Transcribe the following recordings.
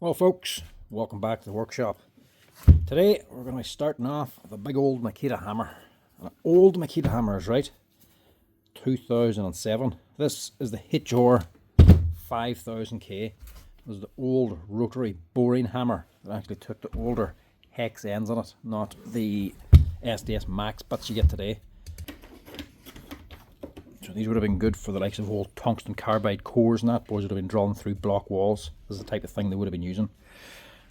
Well folks, welcome back to the workshop. Today we're going to be starting off with a big old Makita hammer. An old Makita hammer is right, 2007. This is the HR 5000K. This is the old rotary boring hammer that actually took the older hex ends on it, not the SDS Max bits you get today. So these would have been good for the likes of old tungsten carbide cores and that. Boys would have been drawn through block walls. This is the type of thing they would have been using.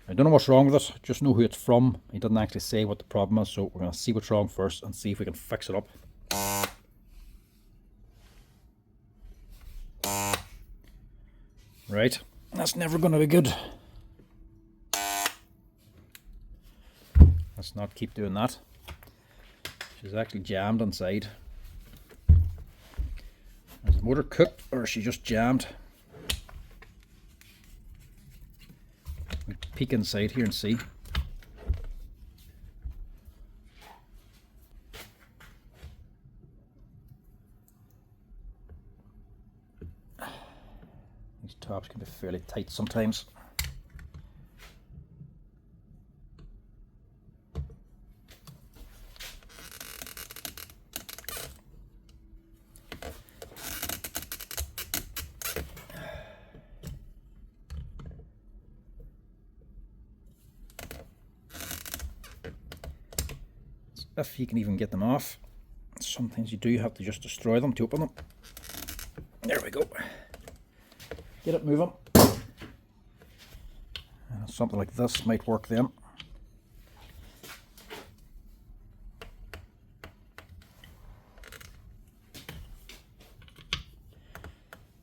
I don't know what's wrong with it, just know who it's from. He doesn't actually say what the problem is, so we're going to see what's wrong first and see if we can fix it up. Right, that's never going to be good. Let's not keep doing that. She's actually jammed inside. Is the motor cooked or is she just jammed? We peek inside here and see. These tops can be fairly tight sometimes. If you can even get them off. Sometimes you do have to just destroy them to open them. There we go. Get it moving. Something like this might work then.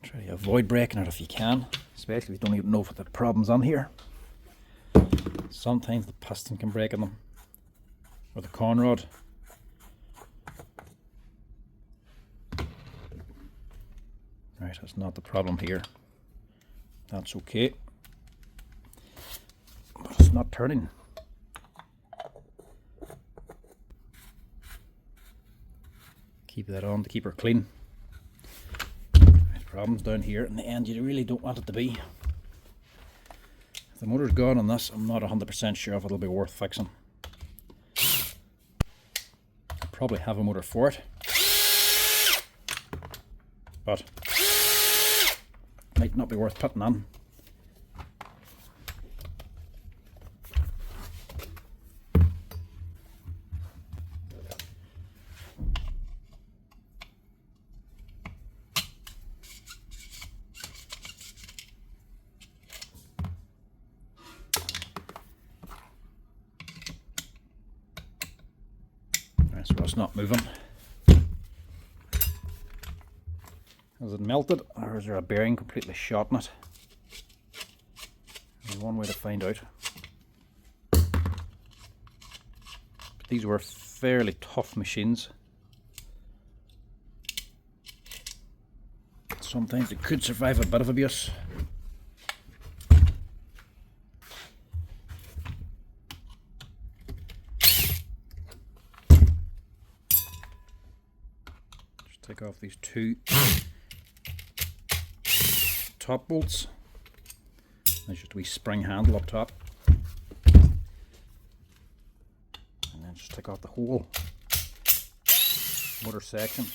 Try to avoid breaking it if you can, especially if you don't even know what the problem's on here. Sometimes the piston can break in them, or the con rod. Right, that's not the problem here. That's okay. But it's not turning. Keep that on to keep her clean. Right, problems down here in the end you really don't want it to be. If the motor's gone on this, I'm not 100% sure if it'll be worth fixing. Probably have a motor for it, but might not be worth putting on. So it's not moving. Has it melted, or is there a bearing completely shot in it? There's one way to find out. But these were fairly tough machines. Sometimes it could survive a bit of abuse. Take off these two top bolts. There's just a wee spring handle up top. And then just take off the whole motor section.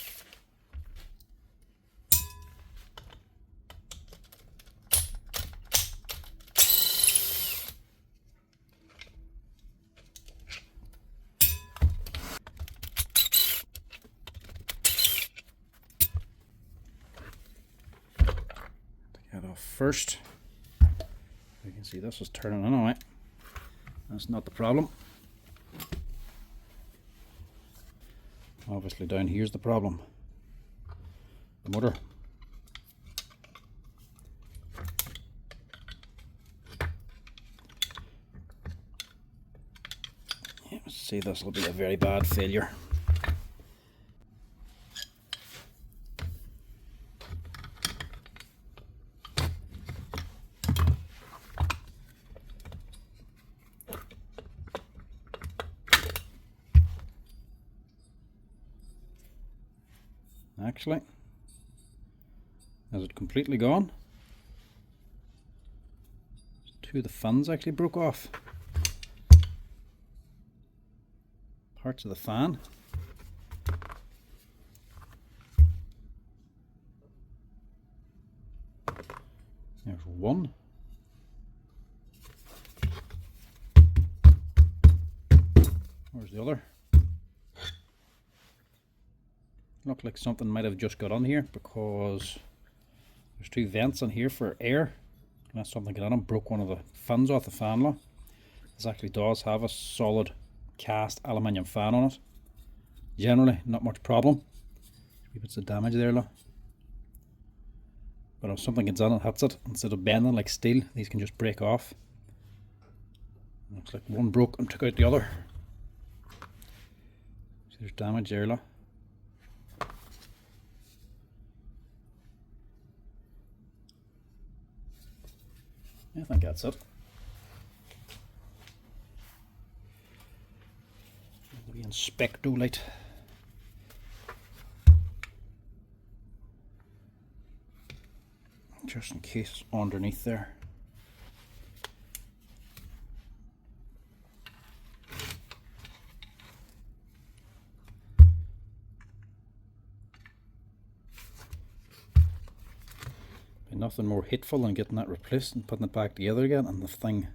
First, you can see this is turning on it. That's not the problem. Obviously down here's the problem. The motor. Yeah, see, this will be a very bad failure. Actually, is it completely gone? There's Two of the fans actually broke off. Parts of the fan. There's one. Where's the other? Looked like something might have just got on here because there's two vents in here for air. Unless something got on and broke one of the fans off the fan lock. This actually does have a solid cast aluminium fan on it. Generally, not much problem. Wee bits of damage there, look. But if something gets on and hits it, instead of bending like steel, these can just break off. Looks like one broke and took out the other. So there's damage there, look. I think that's it. The inspecto light. Just in case underneath there. Be nothing more hateful than getting that replaced and putting it back together again and the thing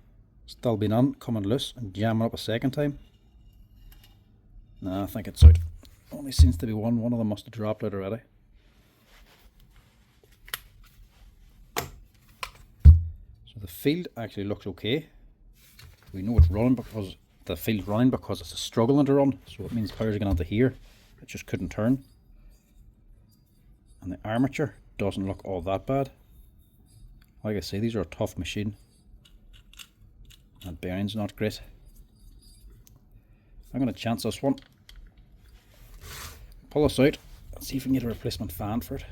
still being on, coming loose and jamming up a second time. Nah, I think it's out. Only seems to be one. One of them must have dropped out already. So the field actually looks okay. We know it's running because the field's running because it's struggling to run. So it means power's going onto here. It just couldn't turn. And the armature doesn't look all that bad. Like I say, these are a tough machine. That bearing's not great. I'm going to chance this one. Pull this out and see if we can get a replacement fan for it.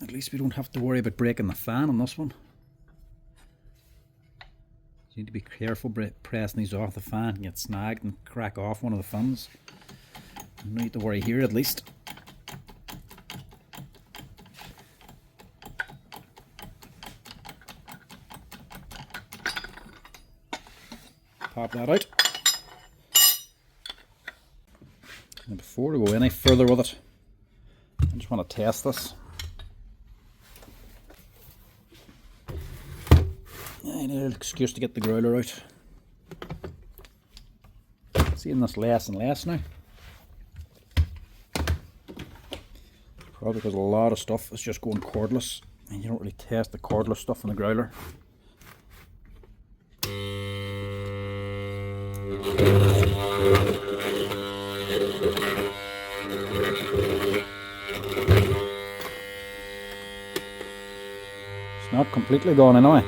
At least we don't have to worry about breaking the fan on this one. You need to be careful pressing these off the fan and get snagged and crack off one of the fans. No need to worry here at least. Pop that out. And before we go any further with it, I just want to test this. I need an excuse to get the growler out. Seeing this less and less now. Probably because a lot of stuff is just going cordless and you don't really test the cordless stuff in the growler. It's not completely gone anyway.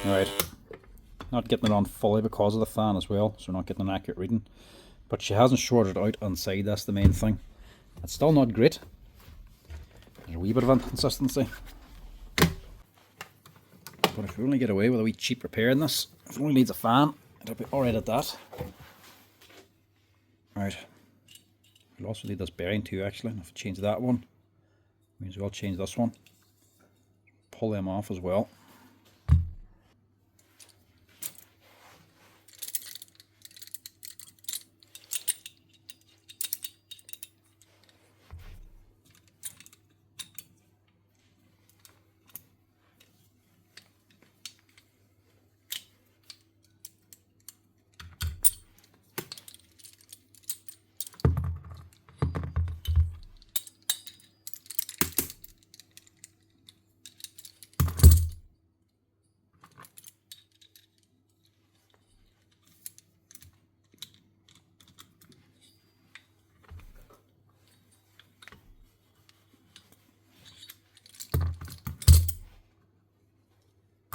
Right, not getting it on fully because of the fan as well, so not getting an accurate reading. But she hasn't shorted out inside, that's the main thing. It's still not great. There's a wee bit of inconsistency. But if we only get away with a wee cheap repair in this, if it only needs a fan, it'll be alright at that. Right, we'll also need this bearing too actually. If we change that one, we may as well change this one. Pull them off as well.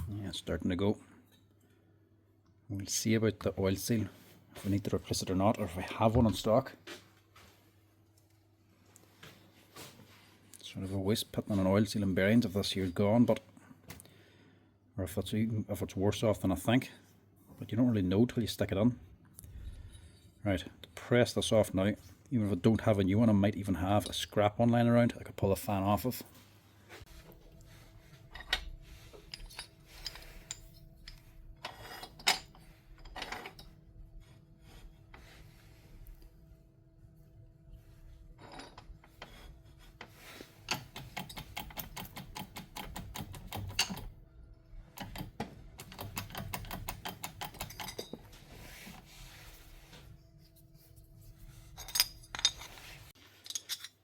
Yeah, it's starting to go. We'll see about the oil seal, if we need to replace it or not, or if we have one in stock. So Sort of a waste putting on an oil seal and bearings if this here's gone, but or if it's worse off than I think. But you don't really know till you stick it on. Right, to press this off now, even if I don't have a new one, I might even have a scrap one lying around I could pull the fan off of.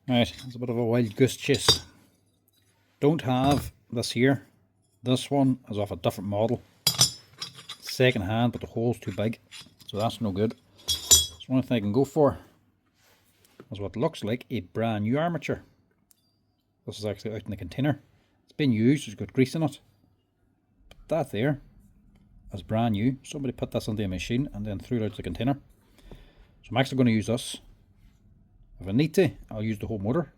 Right, it's a bit of a wild goose chase. Don't have this here. This one is off a different model. Second hand, but the hole's too big, so that's no good. So the only thing I can go for is what looks like a brand new armature. This is actually out in the container. It's been used, it's got grease in it. But that there is brand new. Somebody put this onto a machine and then threw it out the container. So I'm actually going to use this. If I need to, I'll use the whole motor,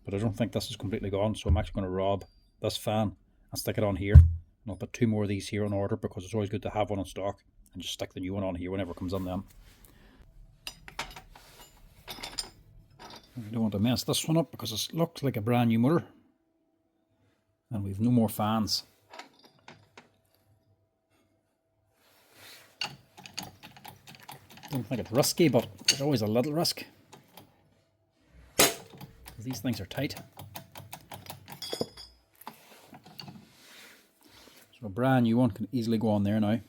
but I don't think this is completely gone, so I'm actually going to rob this fan and stick it on here. And I'll put 2 more of these here on order because it's always good to have one in stock, and just stick the new one on here whenever it comes in then. I don't want to mess this one up because it looks like a brand new motor, and we've no more fans. Don't think it's risky, but there's always a little risk. These things are tight. So a brand new one can easily go on there now.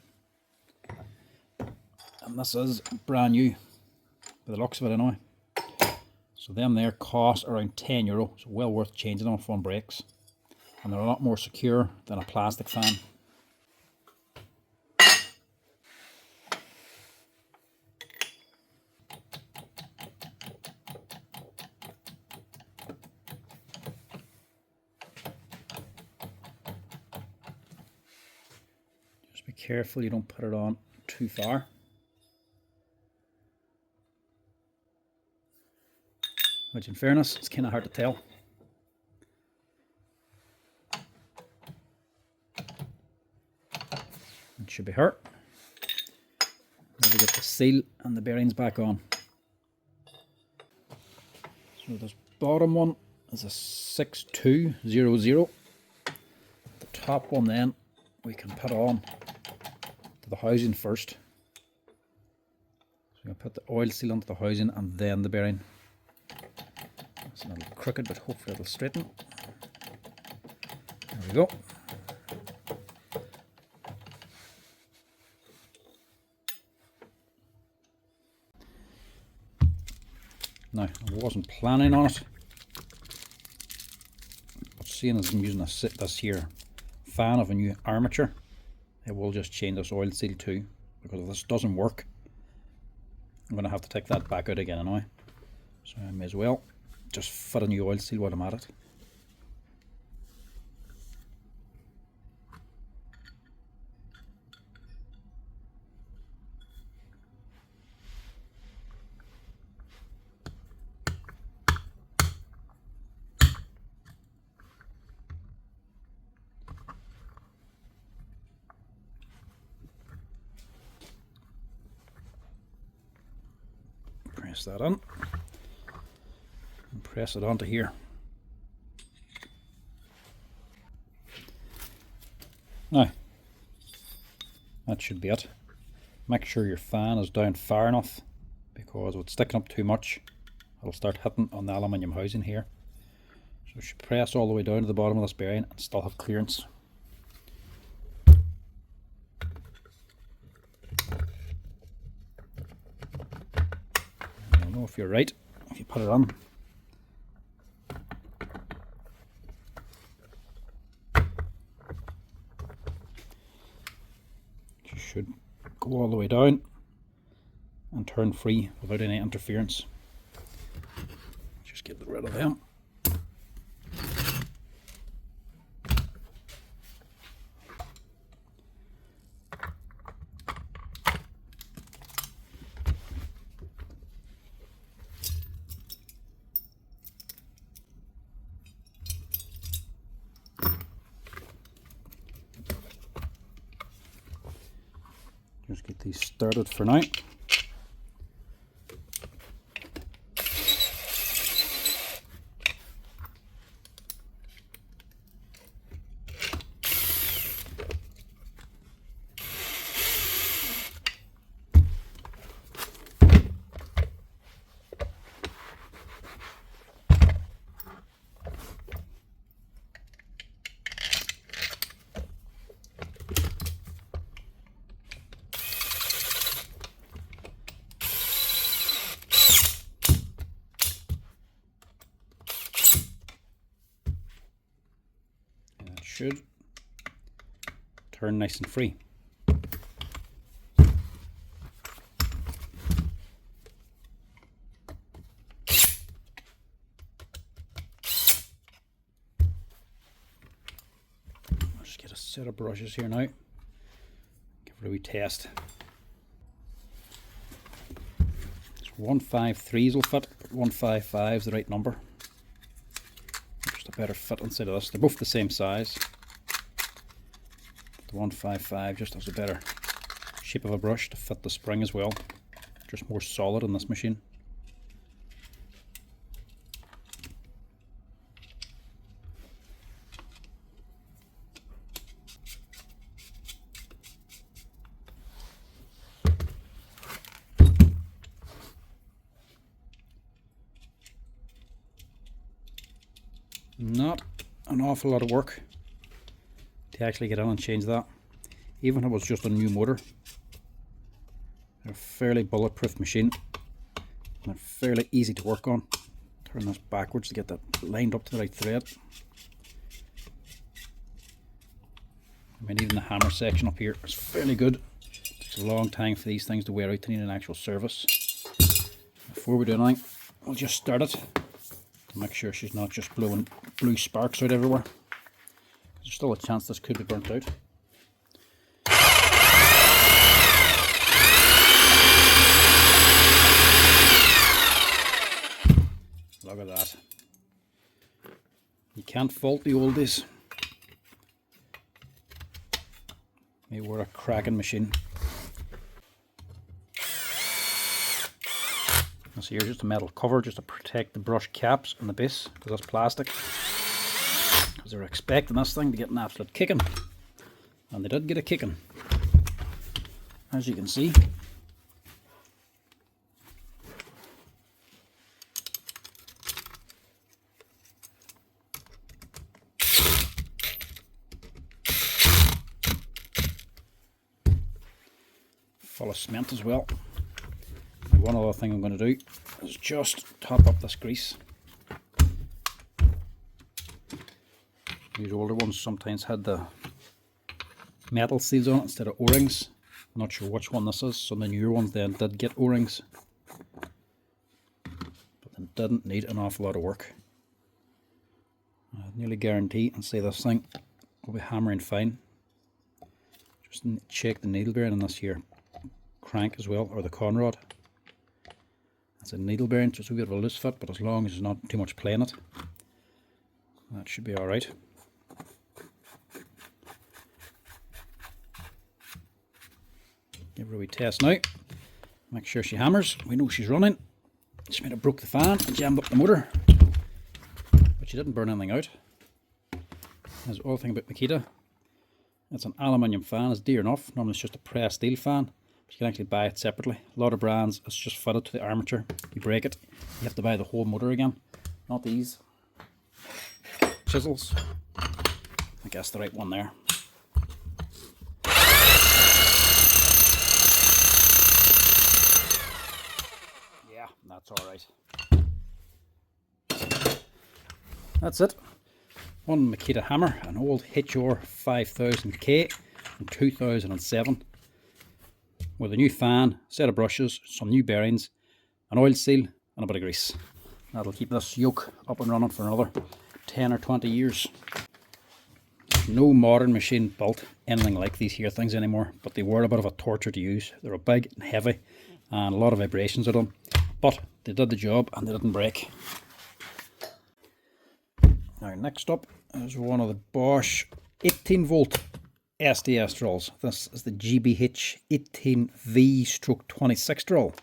And this is brand new, by the looks of it anyway. So them there cost around €10, so well worth changing them if one breaks. And they're a lot more secure than a plastic fan. Be careful you don't put it on too far. Which in fairness, it's kind of hard to tell. It should be hurt. Maybe get the seal and the bearings back on. So this bottom one is a 6200. The top one then we can put on the housing first. So I'm going to put the oil seal onto the housing and then the bearing. It's a little crooked, but hopefully it'll straighten. There we go. Now, I wasn't planning on it, but seeing as I'm using this here fan of a new armature, it will just change this oil seal too, because if this doesn't work, I'm going to have to take that back out again anyway. So I may as well just fit a new oil seal while I'm at it. Press that on and press it onto here. Now, that should be it. Make sure your fan is down far enough, because with sticking up too much, it'll start hitting on the aluminium housing here. So you should press all the way down to the bottom of this bearing and still have clearance. You'll know if you're right if you put it on. You should go all the way down and turn free without any interference. Just get rid of them. Get these started for now. Should turn nice and free. I'll just get a set of brushes here now. Give it a wee test. 153s will fit, but 155 is the right number. Just a better fit inside of this. They're both the same size. The 155 just has a better shape of a brush to fit the spring as well. Just more solid in this machine. Not an awful lot of work to actually get in and change that, even if it was just a new motor. They're a fairly bulletproof machine and they're fairly easy to work on. Turn this backwards to get that lined up to the right thread. I mean, even the hammer section up here is fairly good. It takes a long time for these things to wear out to need an actual service. Before we do anything, we'll just start it. Make sure she's not just blowing blue sparks out everywhere. There's still a chance this could be burnt out. Look at that. You can't fault the oldies. They were a cracking machine. So here's just a metal cover just to protect the brush caps and the base, because that's plastic. Because they're expecting this thing to get an absolute kicking, and they did get a kicking, as you can see. Full of cement as well. One other thing I'm going to do is just top up this grease. These older ones sometimes had the metal seals on it instead of O-rings. I'm not sure which one this is. Some of the newer ones then did get O-rings, but they didn't need an awful lot of work. I nearly guarantee and say this thing will be hammering fine. Just check the needle bearing on this here crank as well, or the conrod. It's a needle bearing, just a bit of a loose fit, but as long as there's not too much play in it, that should be alright. Give her a wee test now. Make sure she hammers. We know she's running. She might have broke the fan and jammed up the motor, but she didn't burn anything out. There's the other thing about Makita. It's an aluminium fan. It's dear enough. Normally it's just a pressed steel fan. You can actually buy it separately. A lot of brands, it's just fitted to the armature. You break it, you have to buy the whole motor again. Not these chisels. I guess the right one there. Yeah, that's alright. That's it. One Makita hammer, an old HR 5000K from 2007. With a new fan, set of brushes, some new bearings, an oil seal and a bit of grease. That'll keep this yoke up and running for another 10 or 20 years. There's no modern machine built anything like these here things anymore, but they were a bit of a torture to use. They were big and heavy and a lot of vibrations with them, but they did the job and they didn't break. Now next up is one of the Bosch 18 volt SDS drills. This is the GBH 18V/26 drill.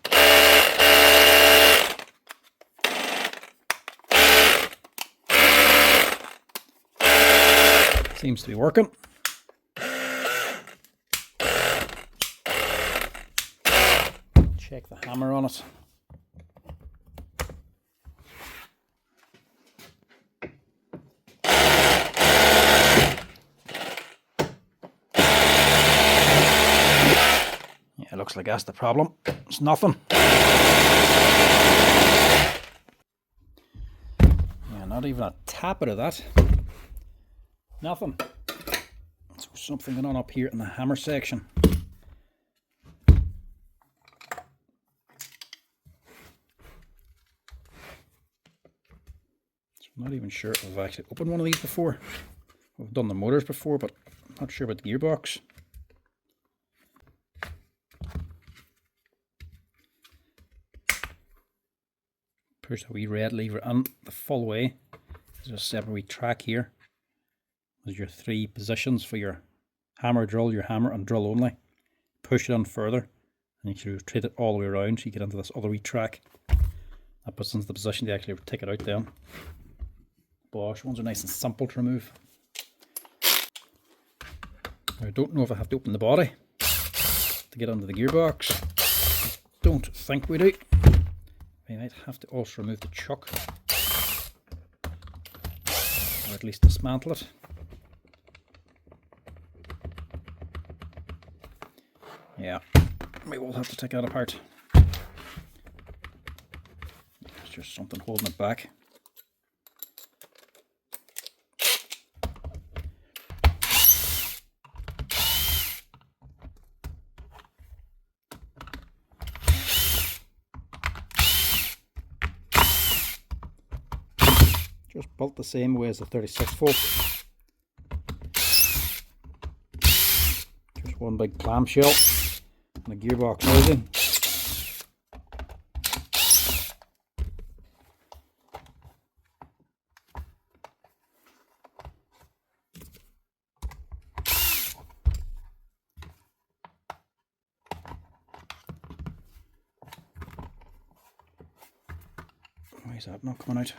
Seems to be working. Check the hammer on it. Yeah, it looks like that's the problem. It's nothing. Yeah, not even a tap out of that. Nothing. So something going on up here in the hammer section. So I'm not even sure if I've actually opened one of these before. I've done the motors before, but I'm not sure about the gearbox. Push the wee red lever in the full way. There's a separate wee track here. There's your 3 positions for your hammer drill, your hammer and drill only. Push it in further and you should rotate it all the way around so you get into this other wee track. That puts into the position to actually take it out then. Bosch ones are nice and simple to remove. I don't know if I have to open the body to get under the gearbox. I don't think we do. We might have to also remove the chuck, or at least dismantle it. Yeah, we will have to take that apart. There's just something holding it back. Just built the same way as the 36 volt. Just one big clamshell and a gearbox housing. Why is that not coming out?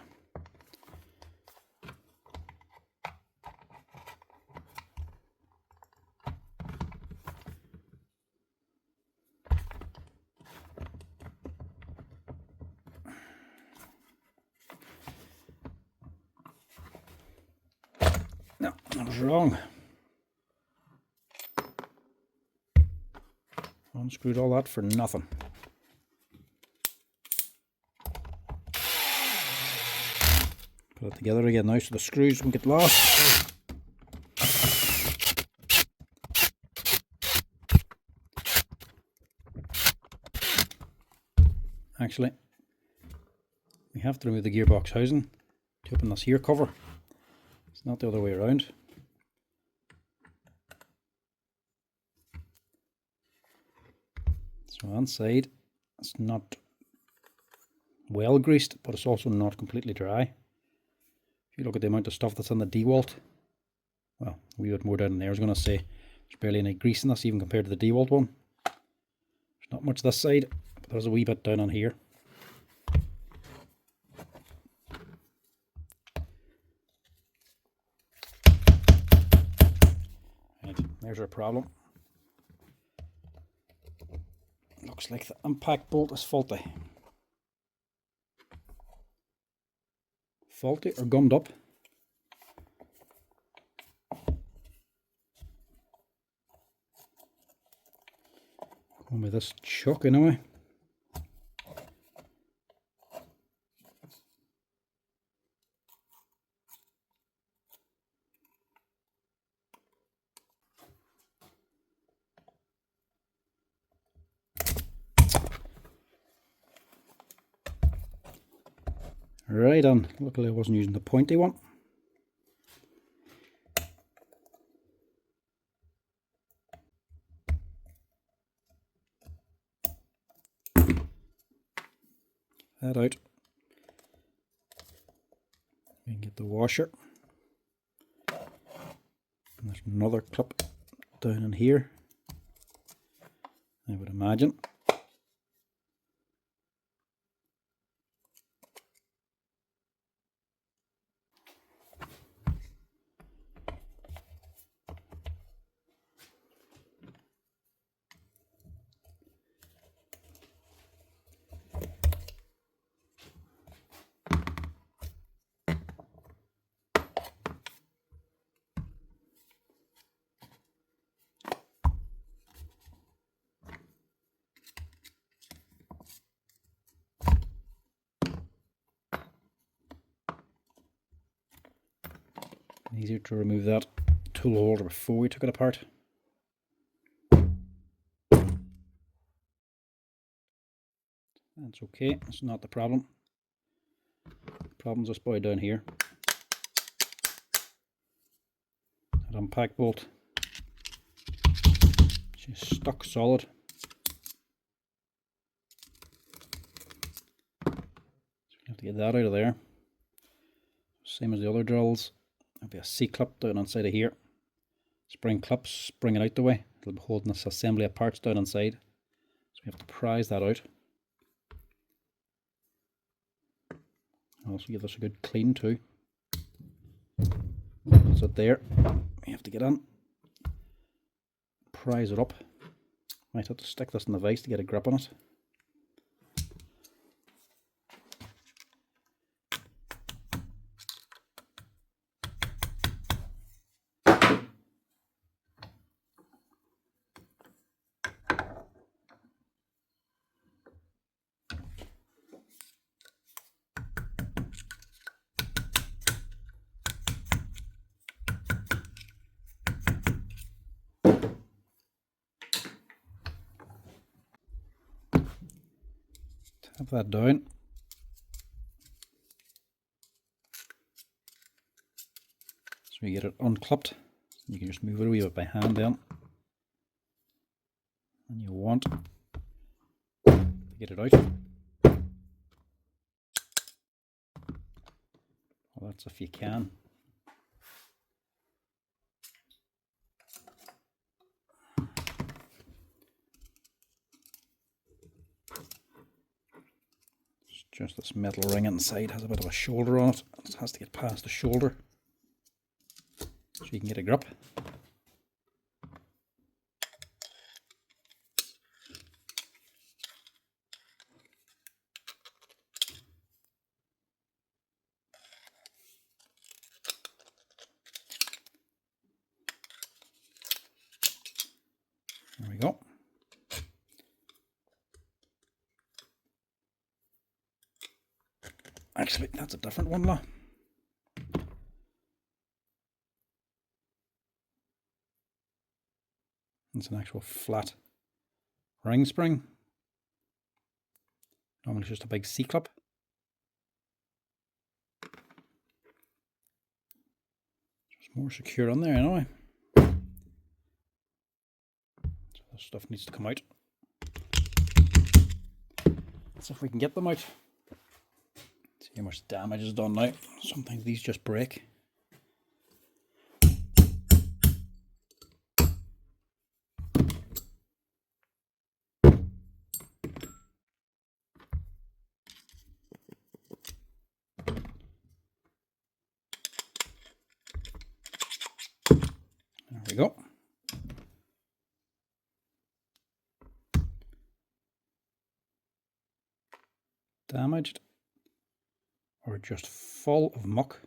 No, I was wrong. Unscrewed all that for nothing. Put it together again now so the screws won't get lost. Actually, we have to remove the gearbox housing to open this here cover. It's not the other way around. So inside it's not well greased, but it's also not completely dry. If you look at the amount of stuff that's in the Dewalt, well, a wee bit more down in there, I was going to say there's barely any grease in this even compared to the Dewalt one. There's not much this side, but there's a wee bit down on here. There's our problem. Looks like the impact bolt is faulty. Faulty or gummed up. Going with this chuck anyway. Right on. Luckily I wasn't using the pointy one. That out. We can get the washer. And there's another clip down in here, I would imagine. Easier to remove that tool holder before we took it apart. That's okay, that's not the problem. The problem's just by down here. That impact bolt, she's stuck solid. So we have to get that out of there. Same as the other drills. There'll be a C-clip down inside of here. Spring clips, spring it out the way. It'll be holding this assembly of parts down inside. So we have to prise that out. Also give this a good clean too. That's it there. We have to get in, prise it up. Might have to stick this in the vise to get a grip on it. Tap that down. So we get it unclipped. You can just move it a wee bit by hand then. And you want to get it out. Well, that's if you can. Just this metal ring inside has a bit of a shoulder on it. It has to get past the shoulder so you can get a grip. There we go. Actually, that's a different one, lah. It's an actual flat ring spring. Normally it's just a big C-clip. It's more secure on there anyway. So this stuff needs to come out. Let's see if we can get them out. See how much damage is done now. Sometimes these just break. There we go. Damaged. Or just full of muck.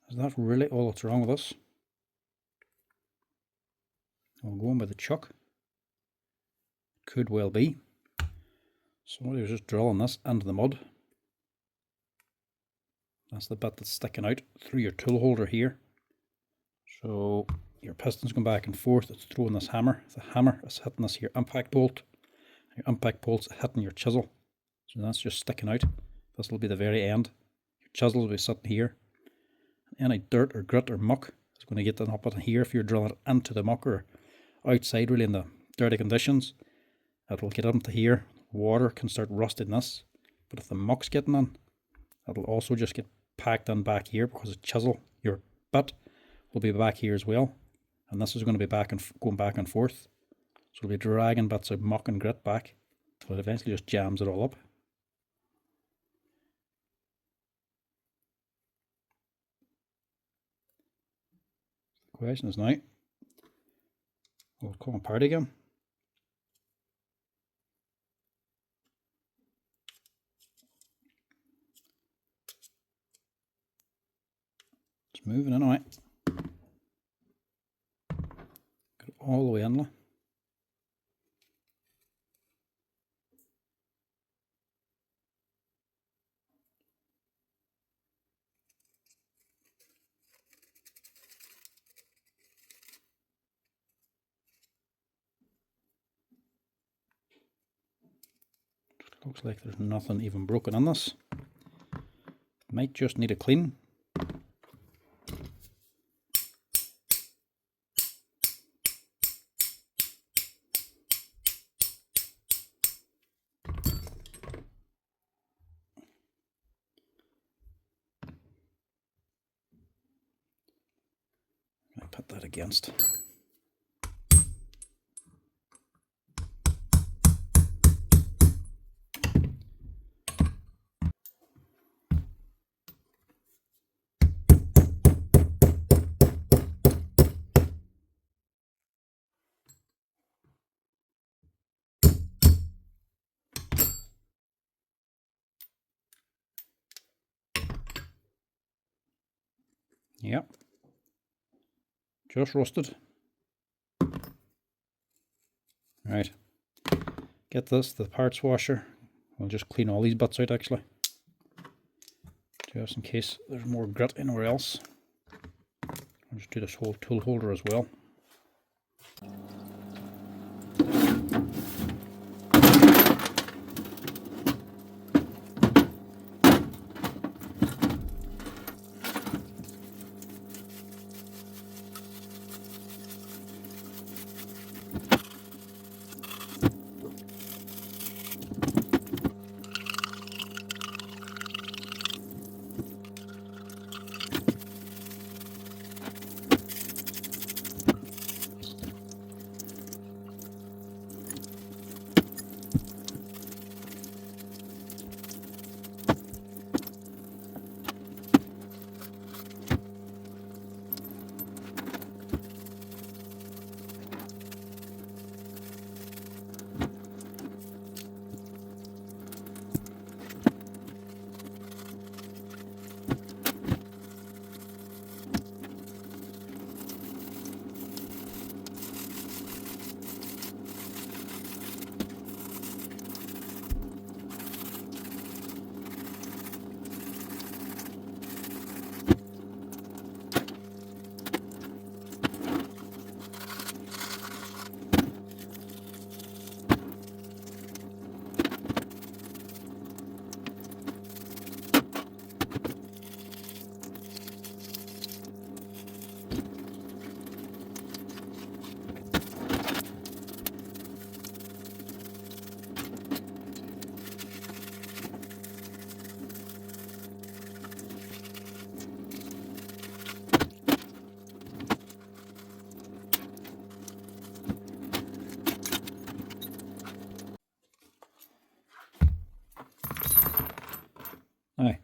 Is that really all that's wrong with us? We'll go on by the chuck. Could well be. Somebody was just drilling this into the mud. That's the bit that's sticking out through your tool holder here. So your piston's going back and forth. It's throwing this hammer. The hammer is hitting this here impact bolt. Your impact bolt's hitting your chisel. So that's just sticking out. This will be the very end. Your chisel will be sitting here. Any dirt or grit or muck is going to get up in here if you're drilling it into the muck or outside really in the dirty conditions. It will get up to here. Water can start rusting this. But if the muck's getting in, it'll also just get packed in back here because the chisel, your bit, will be back here as well, and this is going to be going back and forth, so we'll be dragging bits of muck and grit back till it eventually just jams it all up. The question is now, will it come apart again? It's moving anyway. Get it all the way in. Looks like there's nothing even broken on this. Might just need a clean. I put that against. Yep, just rusted. Right, get this, the parts washer. We'll just clean all these bits out actually, just in case there's more grit anywhere else. I'll just do this whole tool holder as well. Now,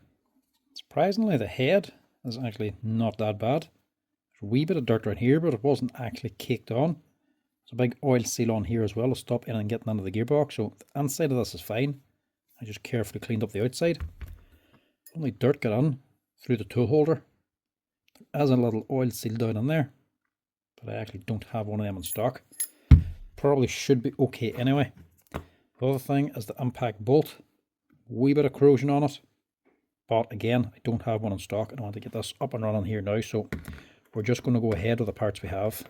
surprisingly, the head is actually not that bad. There's a wee bit of dirt right here, but it wasn't actually caked on. There's a big oil seal on here as well to stop anything getting into the gearbox, so the inside of this is fine. I just carefully cleaned up the outside. Only dirt got on through the tool holder. There is a little oil seal down in there, but I actually don't have one of them in stock. Probably should be okay anyway. The other thing is the impact bolt. Wee bit of corrosion on it. But again, I don't have one in stock and I want to get this up and running here now, so we're just going to go ahead with the parts we have.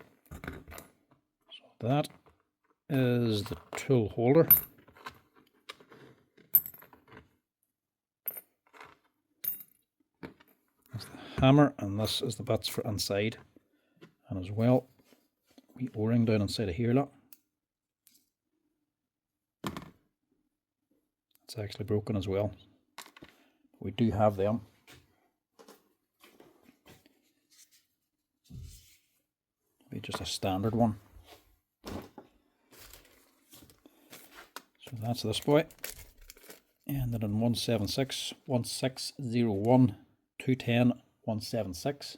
So that is the tool holder. That's the hammer, and this is the bits for inside. And as well, we O-ring down inside of here, look. It's actually broken as well. We do have them. just a standard one. So that's this boy. Ended in 176, 1601, 210, 176.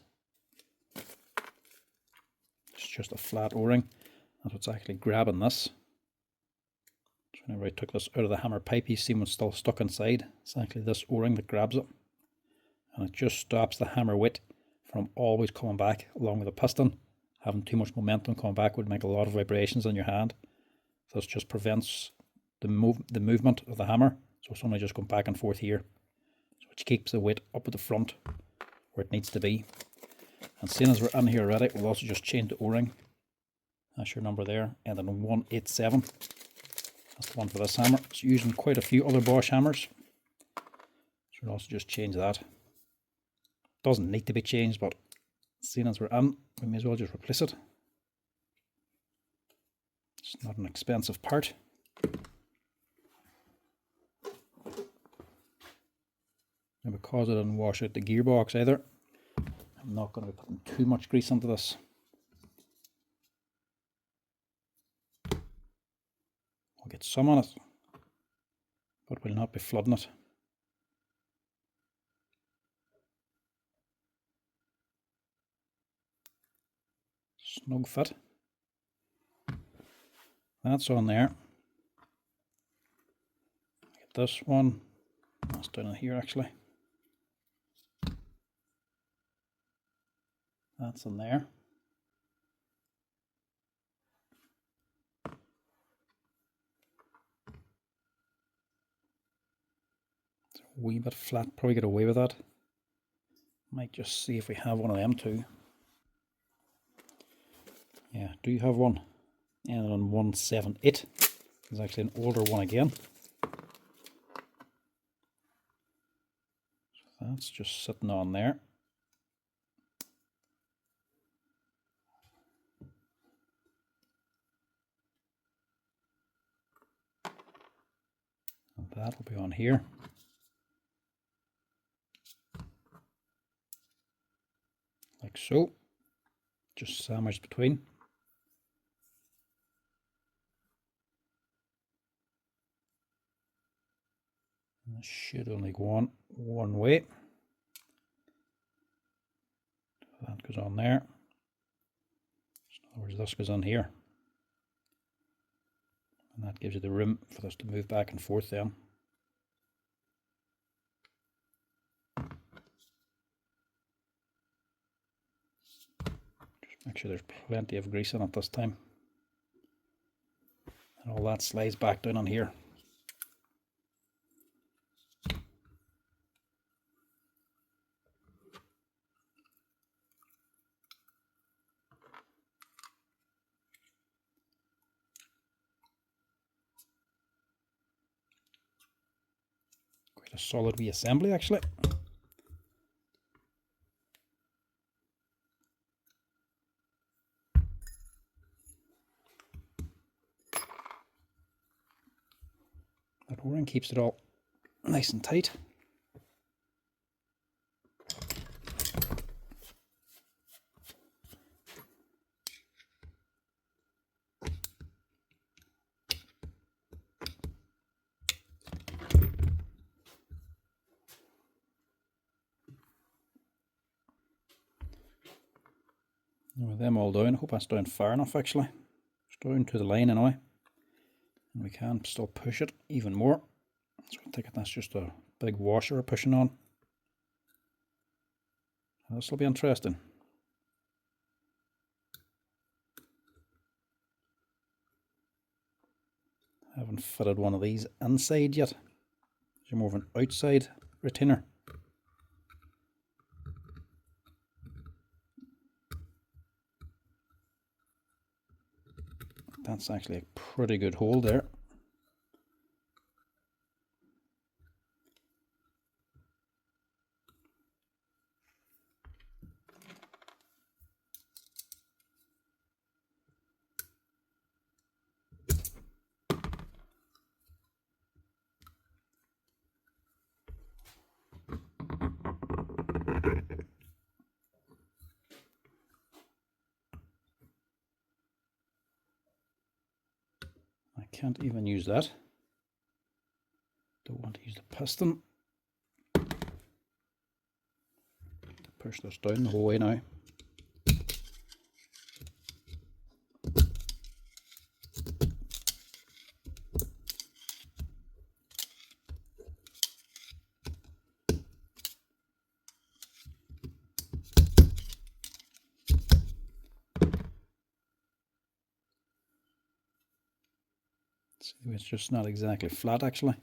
It's just a flat O-ring. That's what's actually grabbing this. So whenever I took this out of the hammer pipe, you see what's still stuck inside. It's actually this O-ring that grabs it. And it just stops the hammer weight from always coming back along with the piston. Having too much momentum coming back would make a lot of vibrations in your hand. So this just prevents the movement of the hammer. So it's only just going back and forth here. So which keeps the weight up at the front where it needs to be. And seeing as we're in here already, we'll also just change the O-ring. That's your number there, and then 187. That's the one for this hammer. It's using quite a few other Bosch hammers. So we'll also just change that. Doesn't need to be changed, but seeing as we're in, we may as well just replace it. It's not an expensive part. And because it didn't wash out the gearbox either, I'm not going to be putting too much grease into this. We'll get some on it, but we'll not be flooding it. Snug fit. That's on there. Get this one. That's down in here actually. That's in there. It's a wee bit flat, probably get away with that. Might just see if we have one of them too. Yeah, do you have one? And on 178. It's actually an older one again. So that's just sitting on there. That'll be on here. Like so. Just sandwiched between. And this should only go on one way. So that goes on there. So in other words, this goes on here. And that gives you the room for this to move back and forth then. Just make sure there's plenty of grease in it this time. And all that slides back down on here. Quite a solid reassembly actually. That O-ring keeps it all nice and tight. With them all down, I hope that's down far enough actually. It's down to the line anyway. And we can still push it even more. So I think that's just a big washer we're pushing on. This will be interesting. I haven't fitted one of these inside yet. It's more of an outside retainer. That's actually a pretty good hole there. Can't even use that. Don't want to use the piston. Push this down the whole way now. See, it's just not exactly flat actually.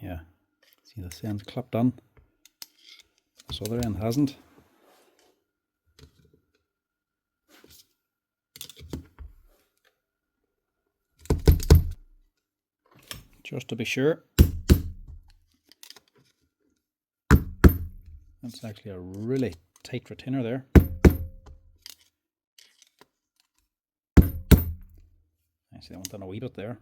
Yeah, see this end's clipped on. This other end hasn't. Just to be sure. That's actually a really tight retainer there. I see I went on a wee bit there.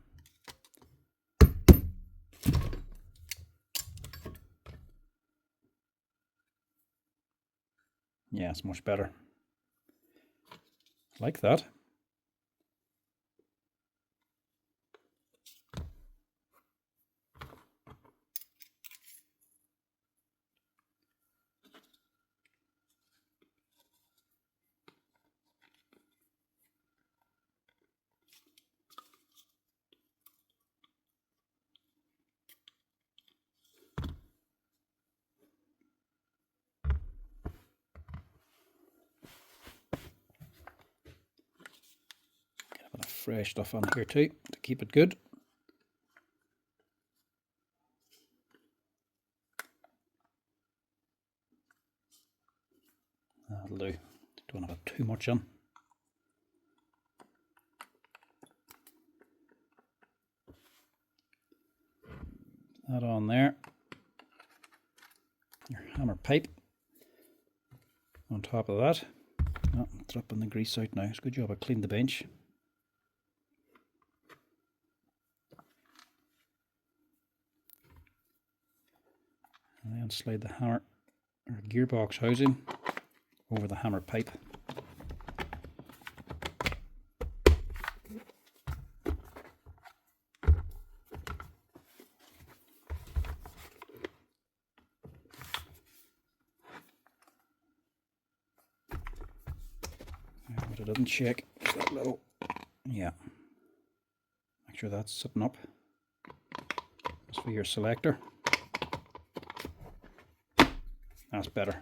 Yeah, it's much better. Like that. Fresh stuff on here too to keep it good. That'll do. Don't have it too much on. That on there. Your hammer pipe on top of that. Oh, dropping the grease out now. It's a good job I cleaned the bench. And then slide the hammer or gearbox housing over the hammer pipe. But it didn't check that little, yeah. Make sure that's sitting up. That's for your selector. That's better.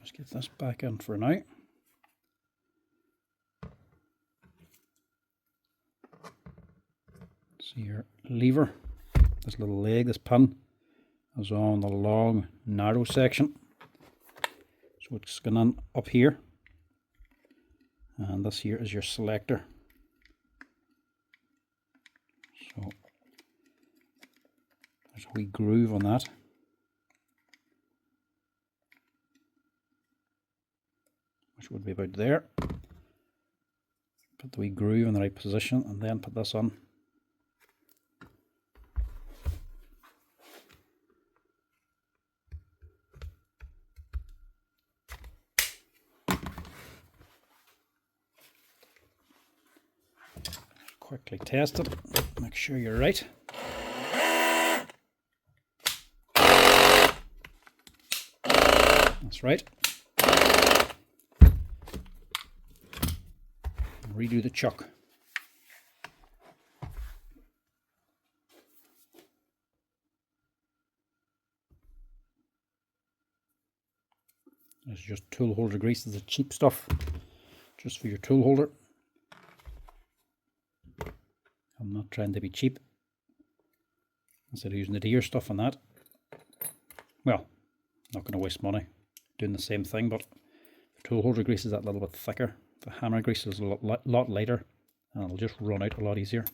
Just get this back in for now. See your lever, this little leg, this pin is on the long narrow section, so it's going on up here, and this here is your selector. So there's a wee groove on that. Which would be about there. Put the wee groove in the right position and then put this on. Quickly test it, make sure you're right. That's right. Redo the chuck. This is just tool holder grease. This is cheap stuff, just for your tool holder. I'm not trying to be cheap. Instead of using the dear stuff on that, well, not going to waste money doing the same thing, but the tool holder grease is that little bit thicker. The hammer grease is a lot lighter, and it'll just run out a lot easier.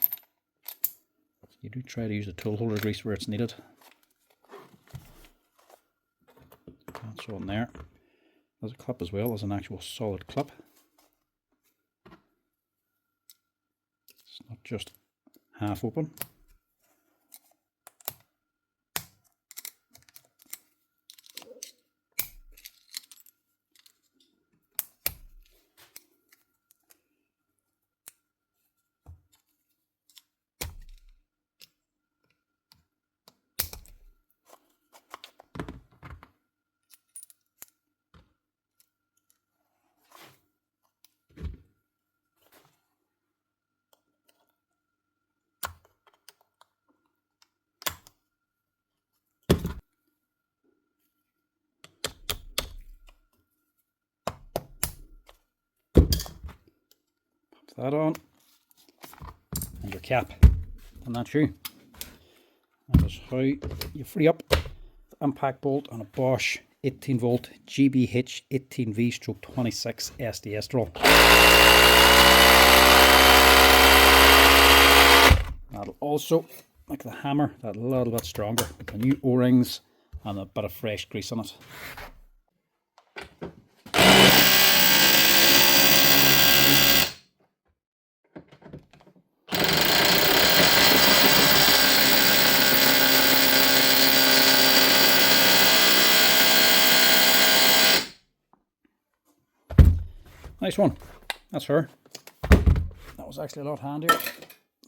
So you do try to use the tool holder grease where it's needed. That's on there. There's a clip as well as an actual solid clip. It's not just half open. That on, and your cap on that shoe. That is how you free up the impact bolt on a Bosch 18 volt GBH 18V/26 SDS drill. That'll also make the hammer that little bit stronger with the new O-rings and a bit of fresh grease on it. Nice one. That's her. That was actually a lot handier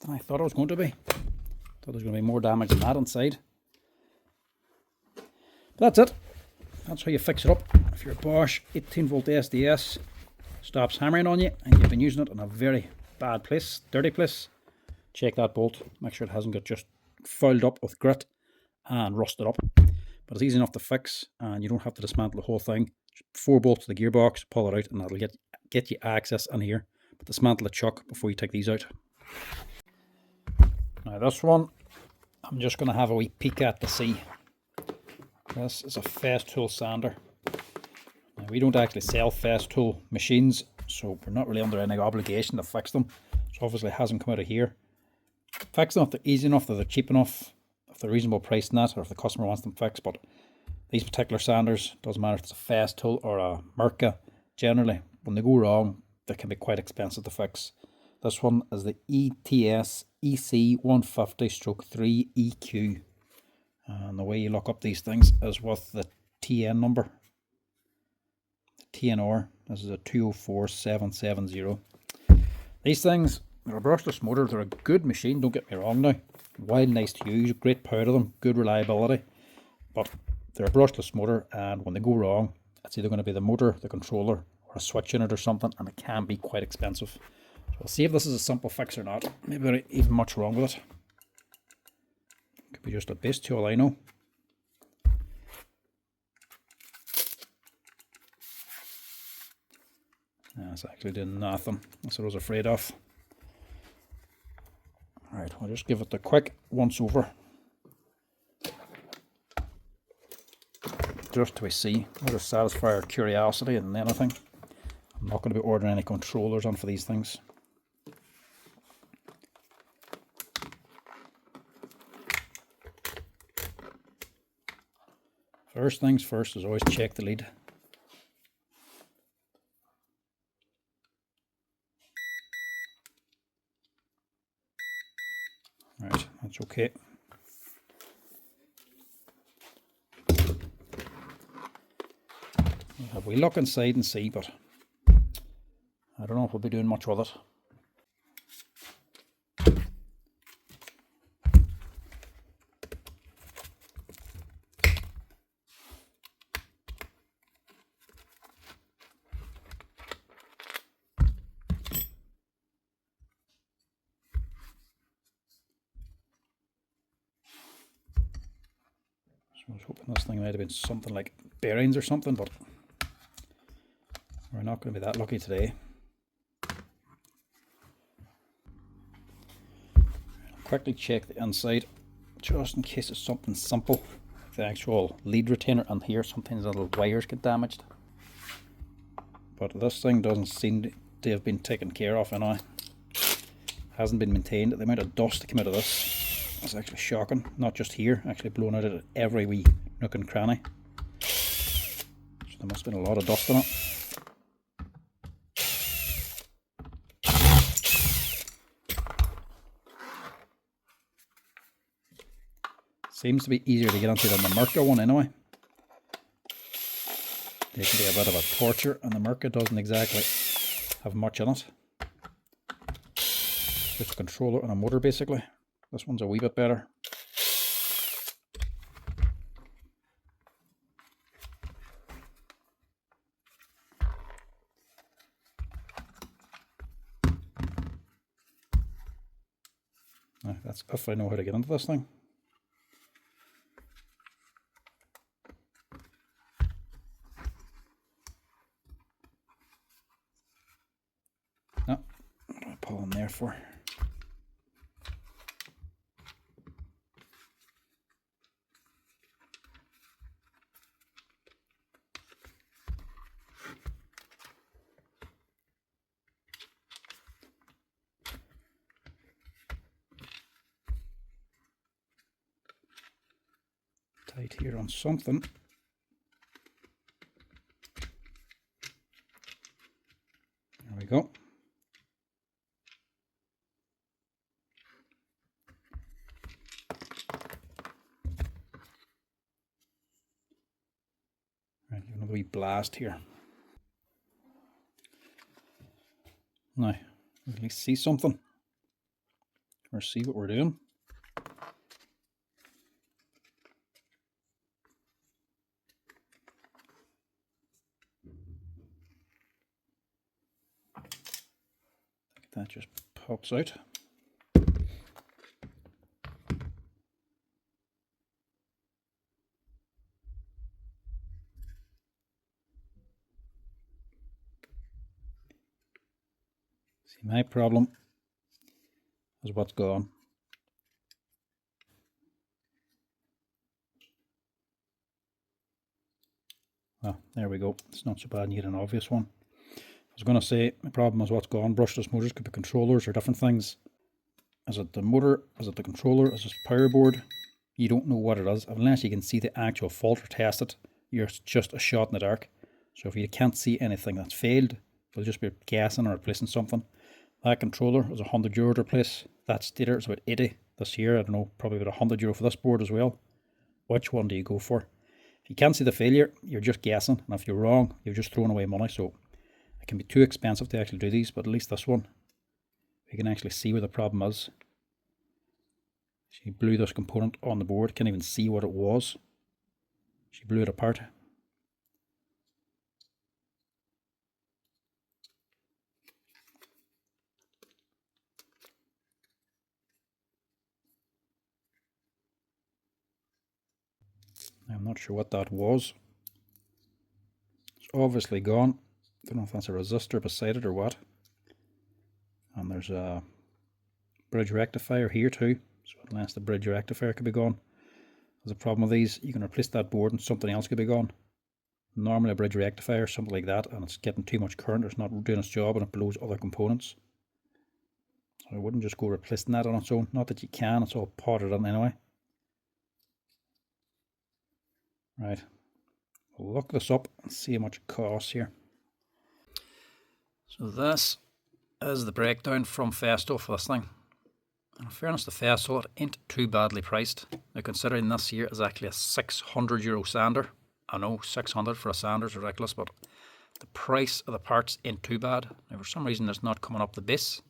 than I thought it was going to be. Thought there was going to be more damage than that inside. But that's it. That's how you fix it up. If your Bosch 18 volt SDS stops hammering on you and you've been using it in a very bad place, dirty place, check that bolt. Make sure it hasn't got just fouled up with grit and rusted up. But it's easy enough to fix, and you don't have to dismantle the whole thing. Just 4 bolts to the gearbox, pull it out, and that'll get you access in here. But dismantle the chuck before you take these out. Now this one, I'm just going to have a wee peek at to see. This is a Festool sander. Now, we don't actually sell Festool machines, so we're not really under any obligation to fix them. So obviously it hasn't come out of here. Fix them if they're easy enough, if they're cheap enough, if they're reasonable price in that, or if the customer wants them fixed. But these particular sanders, doesn't matter if it's a Festool or a Makita, generally when they go wrong they can be quite expensive to fix. This one is the ETS EC150/3 EQ, and the way you look up these things is with the TN number, the TNR. This is a 204770. These things, they're a brushless motor. They're a good machine, don't get me wrong now. Wild nice to use, great power to them, good reliability, but they're a brushless motor, and when they go wrong it's either going to be the motor, the controller, or a switch in it or something, and it can be quite expensive. So we'll see if this is a simple fix or not. Maybe there's even much wrong with it. Could be just a base tool, I know. It's actually doing nothing. That's what I was afraid of. Alright, I'll just give it a quick once over, just to see, I'll just satisfy our curiosity and anything. I'm not going to be ordering any controllers on for these things. First things first is always check the lead. Right, that's okay. We look inside and see, but I don't know if we'll be doing much with it. So I was hoping this thing might have been something like bearings or something, but we're not going to be that lucky today. I'll quickly check the inside just in case it's something simple. The actual lead retainer, and here sometimes little wires get damaged. But this thing doesn't seem to have been taken care of anyway. Hasn't been maintained. The amount of dust that came out of this is actually shocking. Not just here, actually blowing out at every wee nook and cranny. So there must have been a lot of dust in it. Seems to be easier to get into than the Merca one anyway. They can be a bit of a torture, and the Merca doesn't exactly have much in it. Just a controller and a motor basically. This one's a wee bit better. That's if I know how to get into this thing. No, what do I pull in there for? Tight here on something. There we go. Right, give another wee blast here. Now, at least see something, or see what we're doing. That just pops out. See, my problem is what's gone. Well, there we go. It's not so bad and yet an obvious one. I was going to say, the problem is what's gone. Brushless motors could be controllers or different things. Is it the motor? Is it the controller? Is it the power board? You don't know what it is. Unless you can see the actual fault or test it, you're just a shot in the dark. So if you can't see anything that's failed, you'll just be guessing or replacing something. That controller is €100 to replace. That stator is about 80 this year. I don't know, probably about €100 for this board as well. Which one do you go for? If you can't see the failure, you're just guessing. And if you're wrong, you're just throwing away money. So it can be too expensive to actually do these, but at least this one, you can actually see where the problem is. She blew this component on the board, can't even see what it was. She blew it apart. I'm not sure what that was. It's obviously gone. Don't know if that's a resistor beside it or what. And there's a bridge rectifier here too. So unless the bridge rectifier could be gone. There's a problem with these. You can replace that board and something else could be gone. Normally a bridge rectifier, something like that, and it's getting too much current, it's not doing its job and it blows other components. So I wouldn't just go replacing that on its own. Not that you can, it's all potted in anyway. Right, we'll look this up and see how much it costs here. So this is the breakdown from Festool for this thing. And in fairness to Festool, it ain't too badly priced. Now considering this here is actually a €600 sander. I know 600 for a sander is ridiculous, but the price of the parts ain't too bad. Now for some reason there's not coming up the base.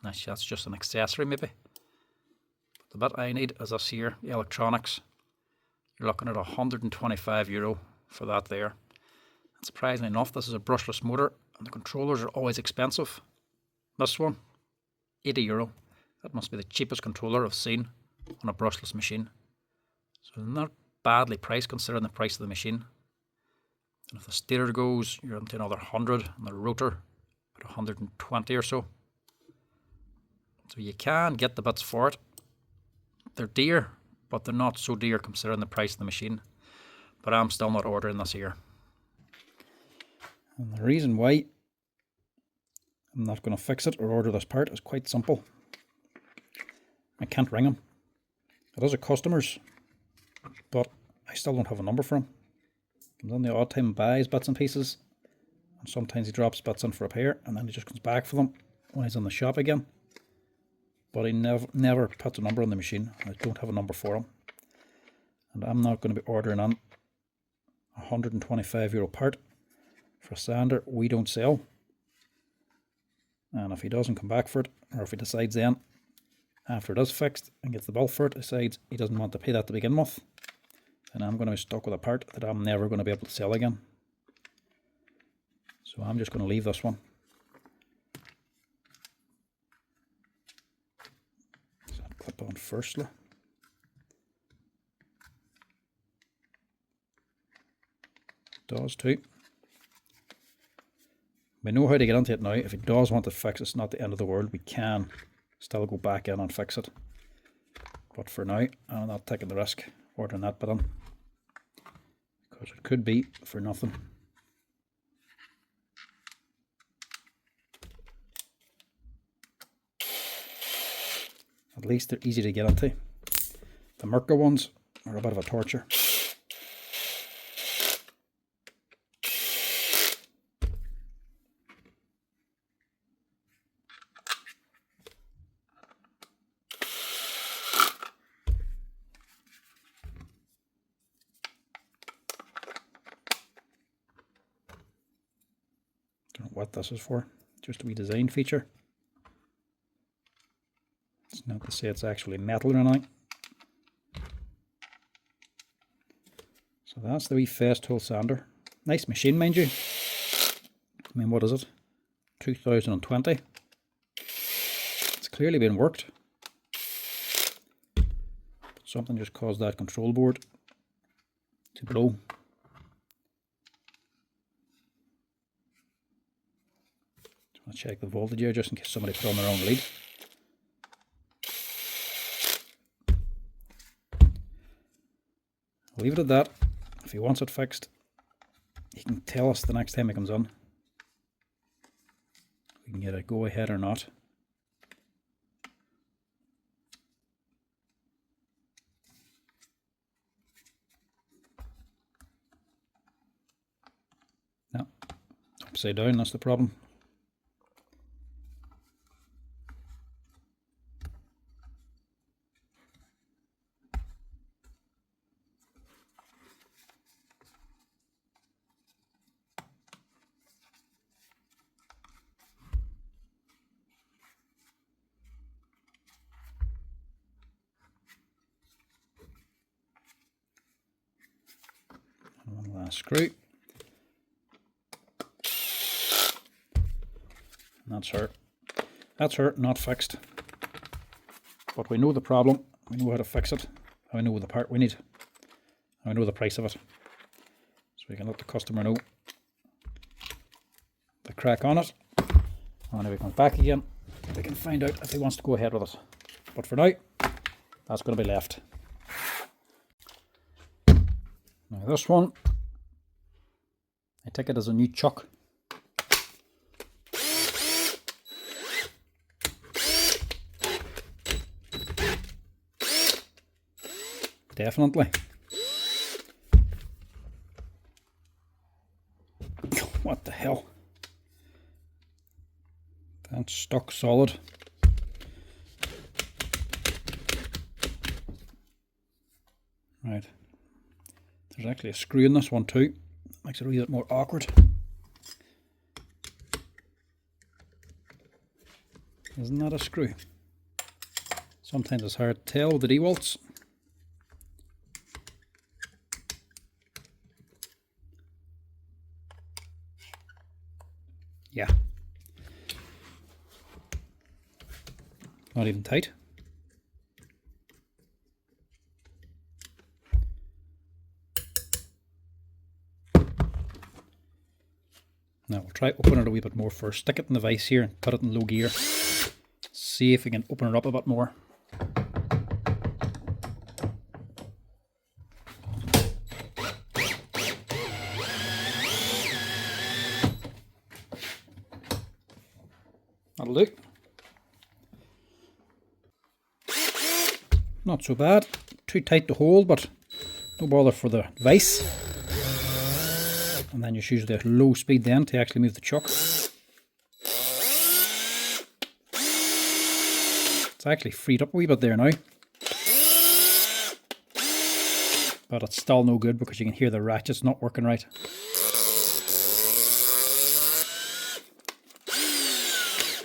And that's just an accessory maybe. But the bit I need is this here, the electronics. You're looking at €125 for that there. And surprisingly enough, this is a brushless motor and the controllers are always expensive. This one, €80. That must be the cheapest controller I've seen on a brushless machine. So not badly priced considering the price of the machine. And if the stator goes, you're into another 100, and the rotor at 120 or so. So you can get the bits for it. They're dear, but they're not so dear considering the price of the machine. But I'm still not ordering this here. And the reason why I'm not going to fix it or order this part is quite simple. I can't ring him. It is a customer's, but I still don't have a number for him. Comes in the odd time and buys bits and pieces, and sometimes he drops bits in for repair, and then he just comes back for them when he's in the shop again. But he never puts a number on the machine. I don't have a number for him, and I'm not going to be ordering on a €125 part for a sander we don't sell. And if he doesn't come back for it, or if he decides then after it is fixed and gets the bill for it, decides he doesn't want to pay that to begin with, then I'm going to be stuck with a part that I'm never going to be able to sell again. So I'm just going to leave this one. So I'll clip on firstly. It does too. We know how to get into it now. If it does want to fix, it's not the end of the world. We can still go back in and fix it. But for now, I'm not taking the risk ordering that bit in, because it could be for nothing. At least they're easy to get into. The Merca ones are a bit of a torture. Don't know what this is for, just a wee design feature. It's not to say it's actually metal or anything. So that's the wee Festool sander. Nice machine, mind you. I mean, what is it? 2020. It's clearly been worked. But something just caused that control board to blow. I'll check the voltage here just in case somebody put on the wrong lead. I'll leave it at that. If he wants it fixed, he can tell us the next time he comes on. We can get a go ahead or not. No, upside down, that's the problem. One last screw. And that's her. That's her, not fixed. But we know the problem. We know how to fix it. I know the part we need. I know the price of it. So we can let the customer know the crack on it. And if he comes back again, we can find out if he wants to go ahead with it. But for now, that's going to be left. Now this one, I take it as a new chuck. Definitely. What the hell? That's stuck solid. Right. There's actually a screw in this one too. Makes it a wee bit more awkward. Isn't that a screw? Sometimes it's hard to tell with the Dewalts. Yeah. Not even tight. Now we'll try open it a wee bit more first. Stick it in the vise here and put it in low gear. See if we can open it up a bit more. That'll do. Not so bad. Too tight to hold, but no bother for the vise. And then just use the low speed then to actually move the chuck. It's actually freed up a wee bit there now. But it's still no good because you can hear the ratchets not working right.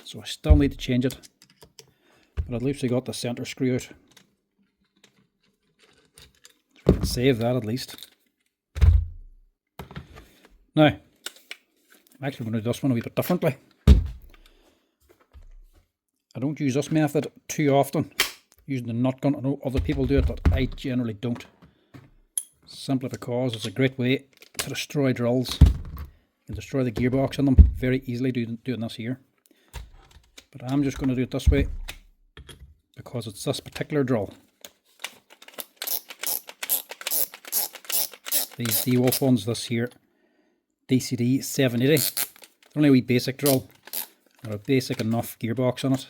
So I still need to change it. But at least I got the center screw out. So we can save that at least. Now, I'm actually going to do this one a wee bit differently. I don't use this method too often, using the nut gun. I know other people do it, but I generally don't. Simply because it's a great way to destroy drills. You can destroy the gearbox in them very easily doing this here. But I'm just going to do it this way because it's this particular drill. These Dewalt ones, this here, DCD780. It's only a wee basic drill. Got a basic enough gearbox on it.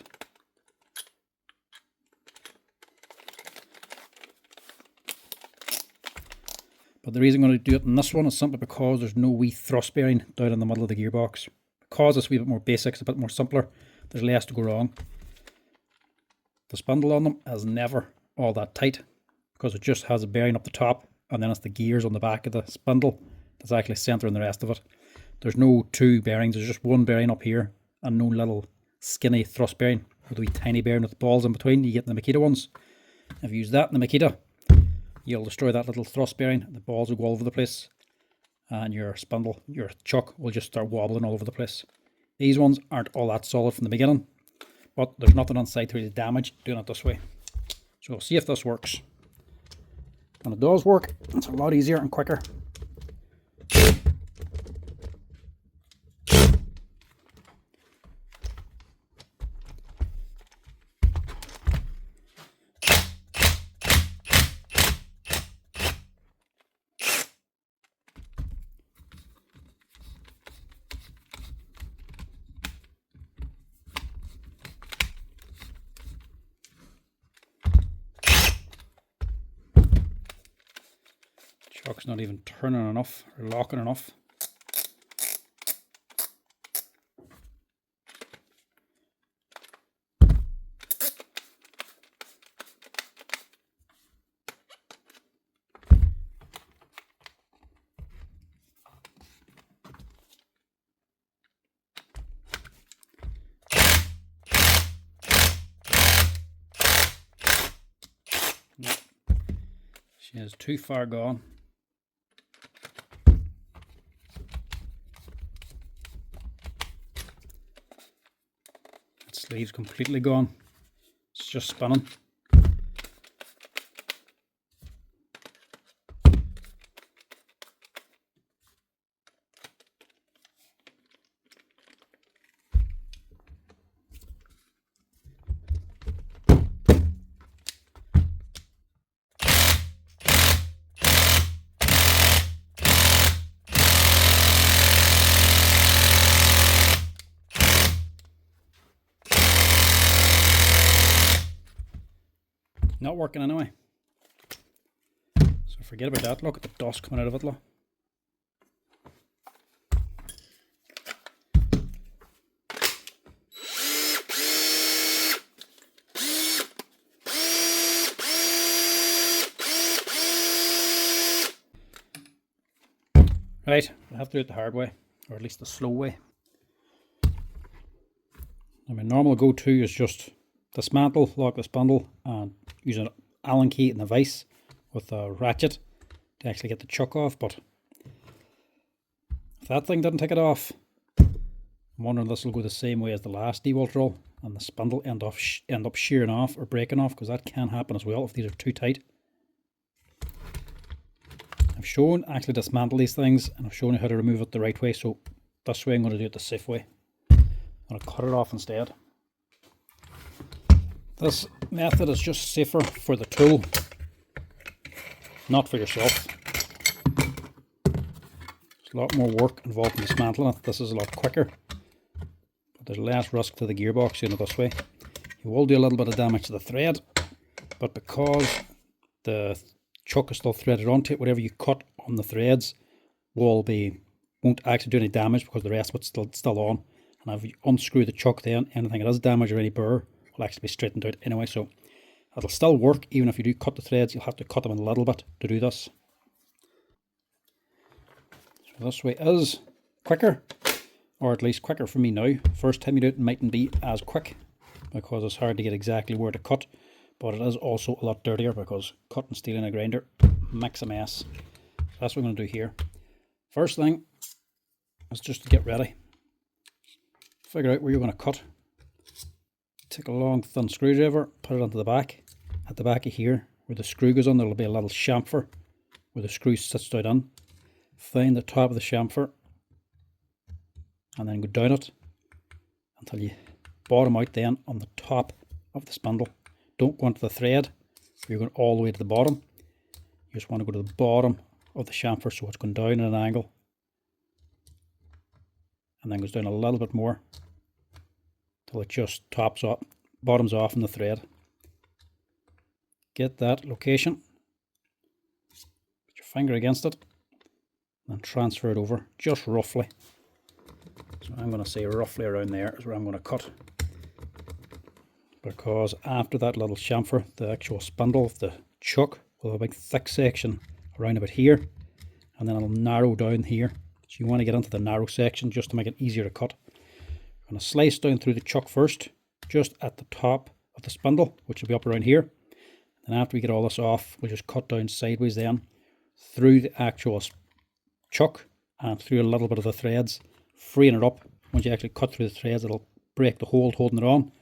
But the reason I'm going to do it in this one is simply because there's no wee thrust bearing down in the middle of the gearbox. Because it's a wee bit more basic, it's a bit more simpler, there's less to go wrong. The spindle on them is never all that tight because it just has a bearing up the top and then it's the gears on the back of the spindle that's actually centering the rest of it. There's no two bearings, there's just one bearing up here and no little skinny thrust bearing with a wee tiny bearing with balls in between you get in the Makita ones. If you use that in the Makita, you'll destroy that little thrust bearing, the balls will go all over the place and your spindle, your chuck will just start wobbling all over the place. These ones aren't all that solid from the beginning, but there's nothing on site to really damage doing it this way. So we'll see if this works. When it does work, it's a lot easier and quicker. Chuck's not even turning enough or locking enough. She is too far gone. Sleeve's completely gone. It's just spinning. Not working anyway. So forget about that. Look at the dust coming out of it. Look. Right, I have to do it the hard way, or at least the slow way. Now my normal go-to is just dismantle, lock the spindle, and use an Allen key in the vise with a ratchet to actually get the chuck off. But if that thing didn't take it off, I'm wondering this will go the same way as the last Dewalt drill and the spindle end up shearing off or breaking off, because that can happen as well if these are too tight. I've shown actually dismantle these things and I've shown you how to remove it the right way, so this way. I'm going to do it the safe way. I'm going to cut it off instead. This method is just safer for the tool, not for yourself. There's a lot more work involved in dismantling it. This is a lot quicker, but there's less risk to the gearbox doing it this way. You will do a little bit of damage to the thread, but because the chuck is still threaded onto it, whatever you cut on the threads won't actually do any damage because the rest of it's still on. And if you unscrew the chuck, then anything that is damaged or any burr will actually be straightened out anyway. So it'll still work even if you do cut the threads. You'll have to cut them in a little bit to do this. So this way is quicker, or at least quicker for me now. First time you do it mightn't be as quick because it's hard to get exactly where to cut, but it is also a lot dirtier because cutting steel in a grinder makes a mess. So that's what we're going to do here. First thing is just to get ready. Figure out where you're going to cut. Take a long thin screwdriver, put it onto the back. At the back of here, where the screw goes on, there will be a little chamfer where the screw sits down in. Find the top of the chamfer and then go down it until you bottom out then on the top of the spindle. Don't go into the thread, you're going all the way to the bottom. You just want to go to the bottom of the chamfer so it's going down at an angle, and then goes down a little bit more till it just bottoms off in the thread. Get that location, put your finger against it, and transfer it over just roughly. So I'm going to say roughly around there is where I'm going to cut, because after that little chamfer, the actual spindle of the chuck will have a big thick section around about here, and then it'll narrow down here. So you want to get into the narrow section just to make it easier to cut. I'm going to slice down through the chuck first, just at the top of the spindle, which will be up around here. And after we get all this off, we'll just cut down sideways then through the actual chuck and through a little bit of the threads, freeing it up. Once you actually cut through the threads, it'll break the hold holding it on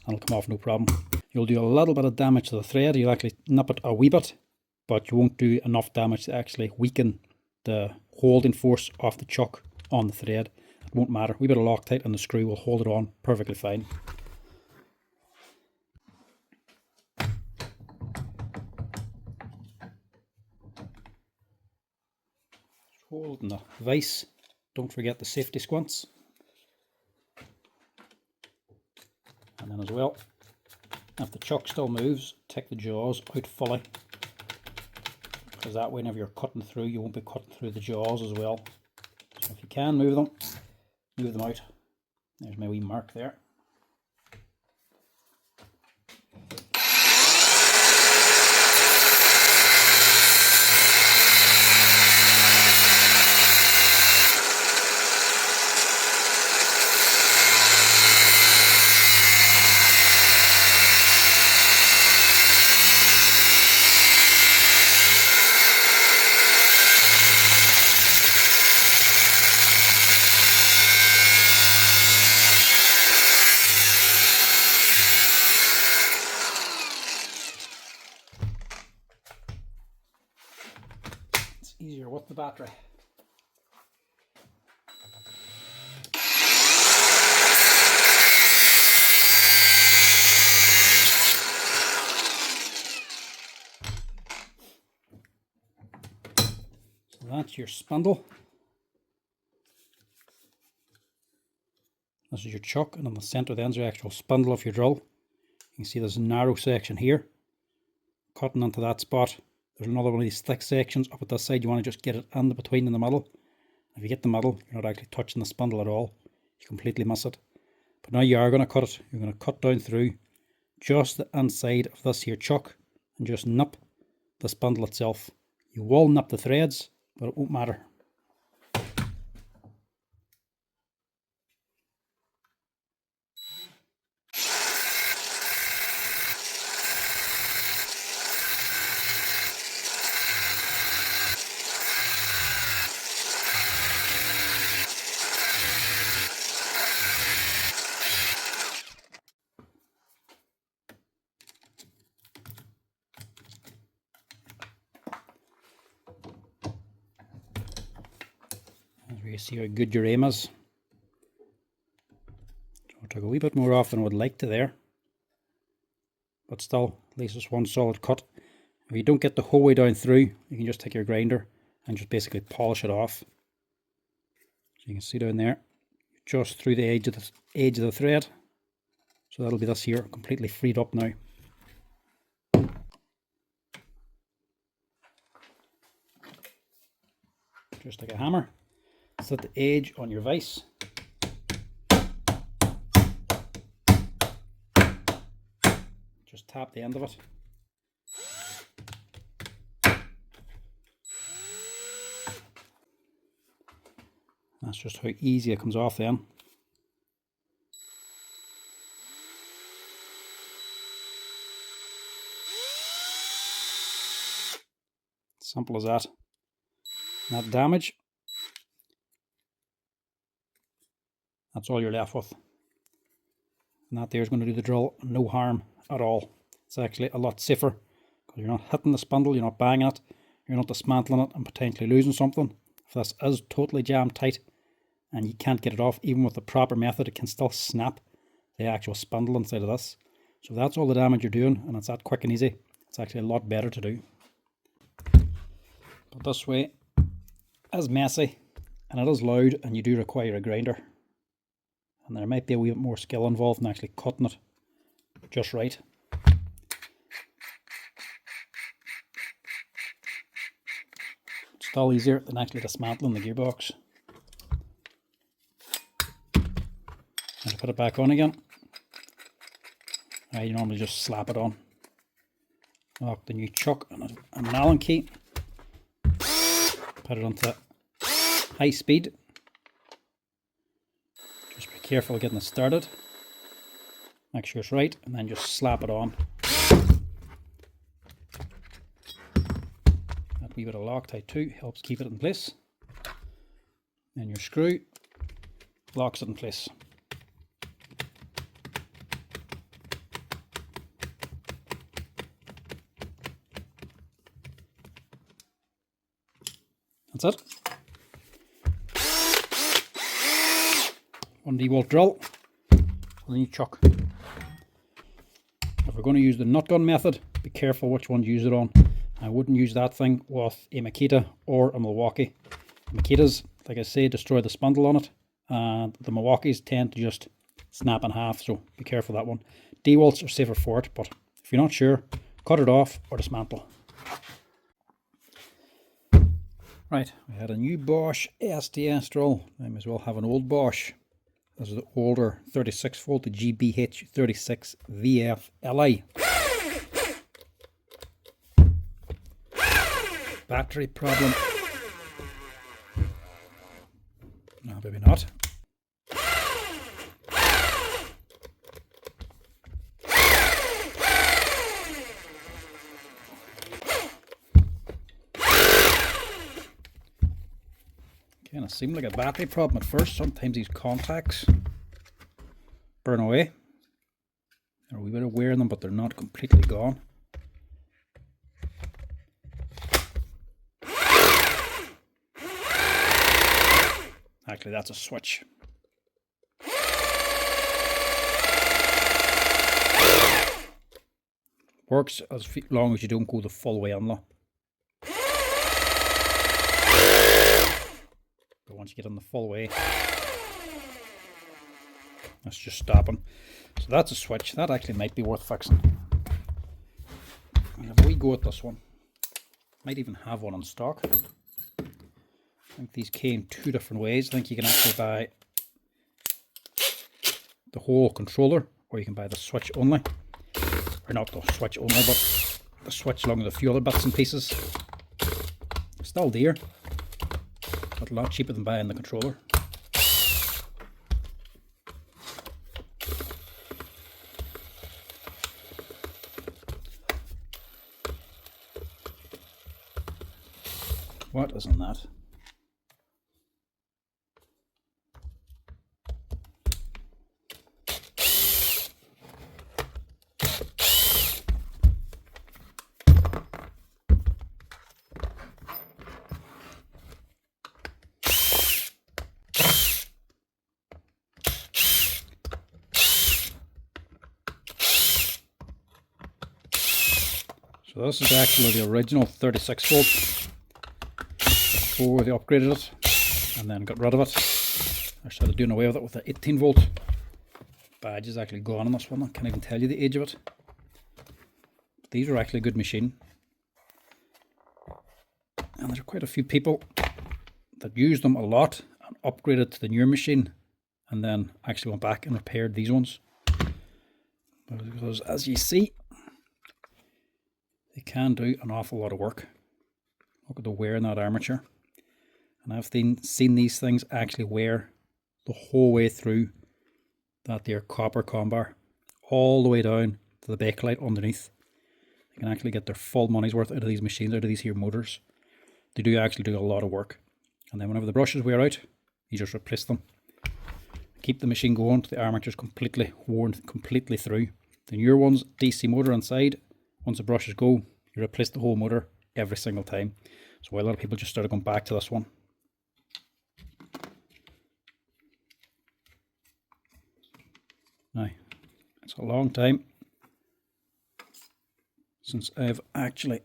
and it'll come off no problem. You'll do a little bit of damage to the thread. You'll actually nip it a wee bit, but you won't do enough damage to actually weaken the holding force of the chuck on the thread. It won't matter. A wee bit of Loctite and the screw will hold it on perfectly fine. Holding the vise, don't forget the safety squints. And then as well, if the chuck still moves, take the jaws out fully, because that way whenever you're cutting through, you won't be cutting through the jaws as well. So if you can move them out. There's my wee mark there. Easier with the battery. So that's your spindle. This is your chuck, and on the center then is the actual spindle of your drill. You can see there's a narrow section here. Cutting into that spot. There's another one of these thick sections up at this side. You want to just get it in between in the middle. If you get the middle, you're not actually touching the spindle at all. You completely miss it. But now you are going to cut it. You're going to cut down through just the inside of this here chuck and just nip the spindle itself. You will nip the threads, but it won't matter. As you see how good your aim is. took a wee bit more off than I would like to there. But still, at least it's one solid cut. If you don't get the whole way down through, you can just take your grinder and just basically polish it off. So you can see down there, just through the edge of the thread. So that'll be this here, completely freed up now. Just like a hammer, set the edge on your vise. Just tap the end of it. That's just how easy it comes off then. Simple as that. Not damage. That's all you're left with. And that there is going to do the drill no harm at all. It's actually a lot safer because you're not hitting the spindle, you're not banging it, you're not dismantling it and potentially losing something. If this is totally jammed tight and you can't get it off, even with the proper method, it can still snap the actual spindle inside of this. So that's all the damage you're doing, and it's that quick and easy. It's actually a lot better to do. But this way is messy and it is loud, and you do require a grinder. And there might be a wee bit more skill involved in actually cutting it just right. It's still easier than actually dismantling the gearbox. And to put it back on again, you normally just slap it on. Lock the new chuck and an Allen key. Put it onto high speed. Just be careful getting it started. Make sure it's right, and then just slap it on. That wee bit of Loctite too helps keep it in place. And your screw locks it in place. That's it. One Dewalt drill, and a new chuck. If we're going to use the nut gun method, be careful which one to use it on. I wouldn't use that thing with a Makita or a Milwaukee. Makitas, like I say, destroy the spindle on it, and the Milwaukees tend to just snap in half, so be careful of that one. Dewalts are safer for it, but if you're not sure, cut it off or dismantle. Right, we had a new Bosch STS drill. I may as well have an old Bosch. This is the older 36 volt, the GBH 36 VF LI. Battery problem. No, maybe not. Kind of seemed like a battery problem at first. Sometimes these contacts burn away. There's a wee bit of wear in them, but they're not completely gone. Actually, that's a switch. Works as long as you don't go the full way on though. But once you get on the full way, that's just stopping. So that's a switch. That actually might be worth fixing. Have a wee go at this one. Might even have one in stock. I think these came two different ways. I think you can actually buy the whole controller, or you can buy the switch only. Or not the switch only, but the switch along with a few other bits and pieces. Still dear, but a lot cheaper than buying the controller. What is in that? So this is actually the original 36 volt before they upgraded it and then got rid of it. I started doing away with it with the 18 volt. Badge is actually gone on this one. I can't even tell you the age of it. But these are actually a good machine. And there's quite a few people that used them a lot and upgraded to the newer machine and then actually went back and repaired these ones. Because as you see, they can do an awful lot of work. Look at the wear in that armature. And I've seen these things actually wear the whole way through that there copper combar, all the way down to the bakelite underneath. They can actually get their full money's worth out of these machines, out of these here motors. They do actually do a lot of work. And then whenever the brushes wear out, you just replace them. Keep the machine going till the armature's completely worn completely through. The newer ones, DC motor inside, once the brushes go, you replace the whole motor every single time. So a lot of people just started going back to this one. Now, it's a long time since I've actually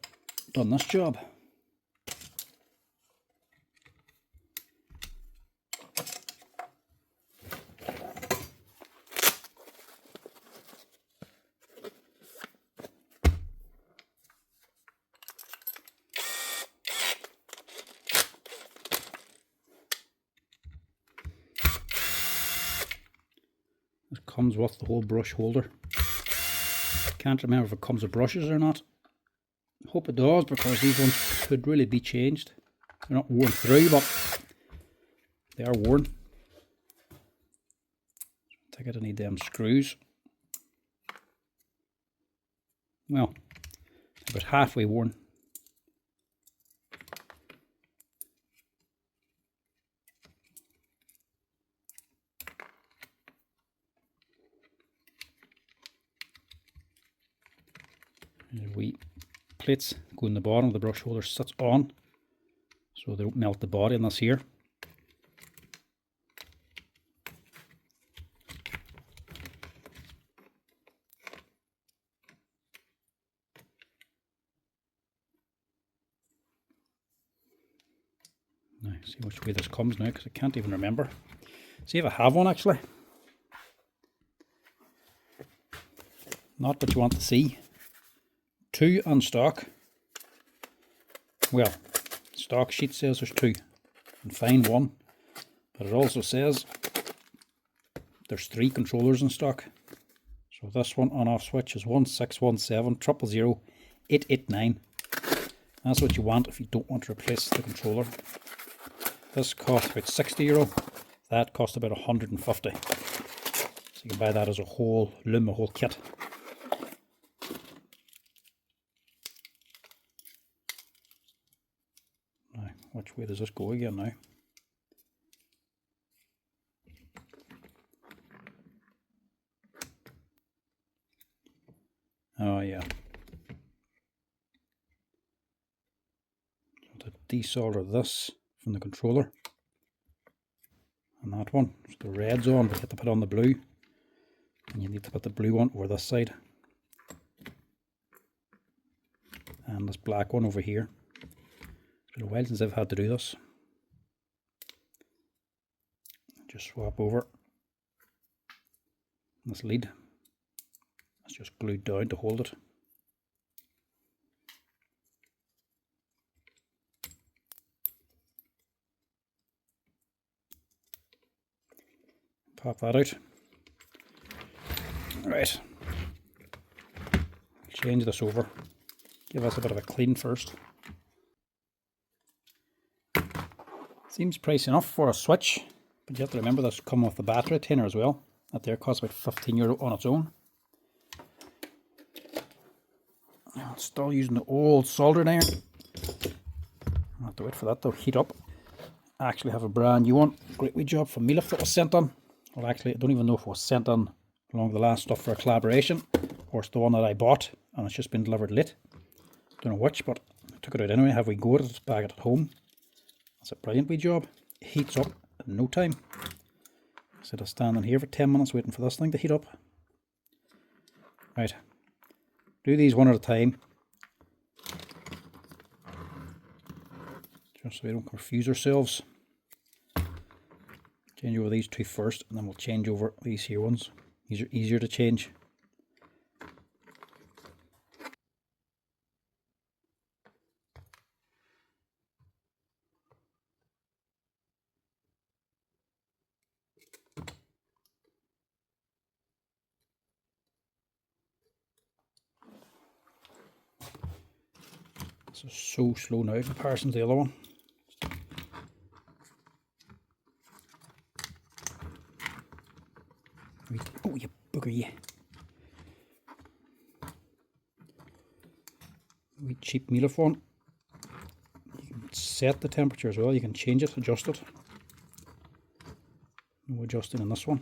done this job. It comes with the whole brush holder. Can't remember if it comes with brushes or not. Hope it does, because these ones could really be changed. They're not worn through, but they are worn. I think I need them screws. Well, about halfway worn. There's wee plates go in the bottom. The brush holder sits on, so they don't melt the body on this here. Now, see which way this comes now, because I can't even remember. See if I have one actually. Not what you want to see. 2 on stock. Well, stock sheet says there's 2 and find 1, but it also says there's 3 controllers in stock. So this one on off switch is 1617 889. That's what you want if you don't want to replace the controller. This costs about €60. That costs about 150. So you can buy that as a whole loom, a whole kit. Which way does this go again now? Oh yeah. So to desolder this from the controller. And that one. So the red's on, but you have to put on the blue. And you need to put the blue one over this side. And this black one over here. It's been a while since I've had to do this. Just swap over this lead. It's just glued down to hold it. Pop that out. Right. Change this over. Give us a bit of a clean first. Seems pricey enough for a switch, but you have to remember this comes with the battery retainer as well. That there costs about €15 on its own. I'm still using the old soldering iron. I'll have to wait for that to heat up. I actually have a brand new one. Great wee job from Melif that was sent on. Well, actually, I don't even know if it was sent on along with the last stuff for a collaboration, or it's the one that I bought and it's just been delivered late. Don't know which, but I took it out anyway. Have we go at it, back at home. It's a brilliant wee job. It heats up in no time. Instead of standing here for 10 minutes waiting for this thing to heat up. Right. Do these one at a time. just so we don't confuse ourselves. Change over these two first, and then we'll change over these here ones. These are easier to change. This is so slow now in comparison to the other one. Oh, you bugger, you. Wee cheap Milophone. You can set the temperature as well, you can change it, adjust it. No adjusting in this one.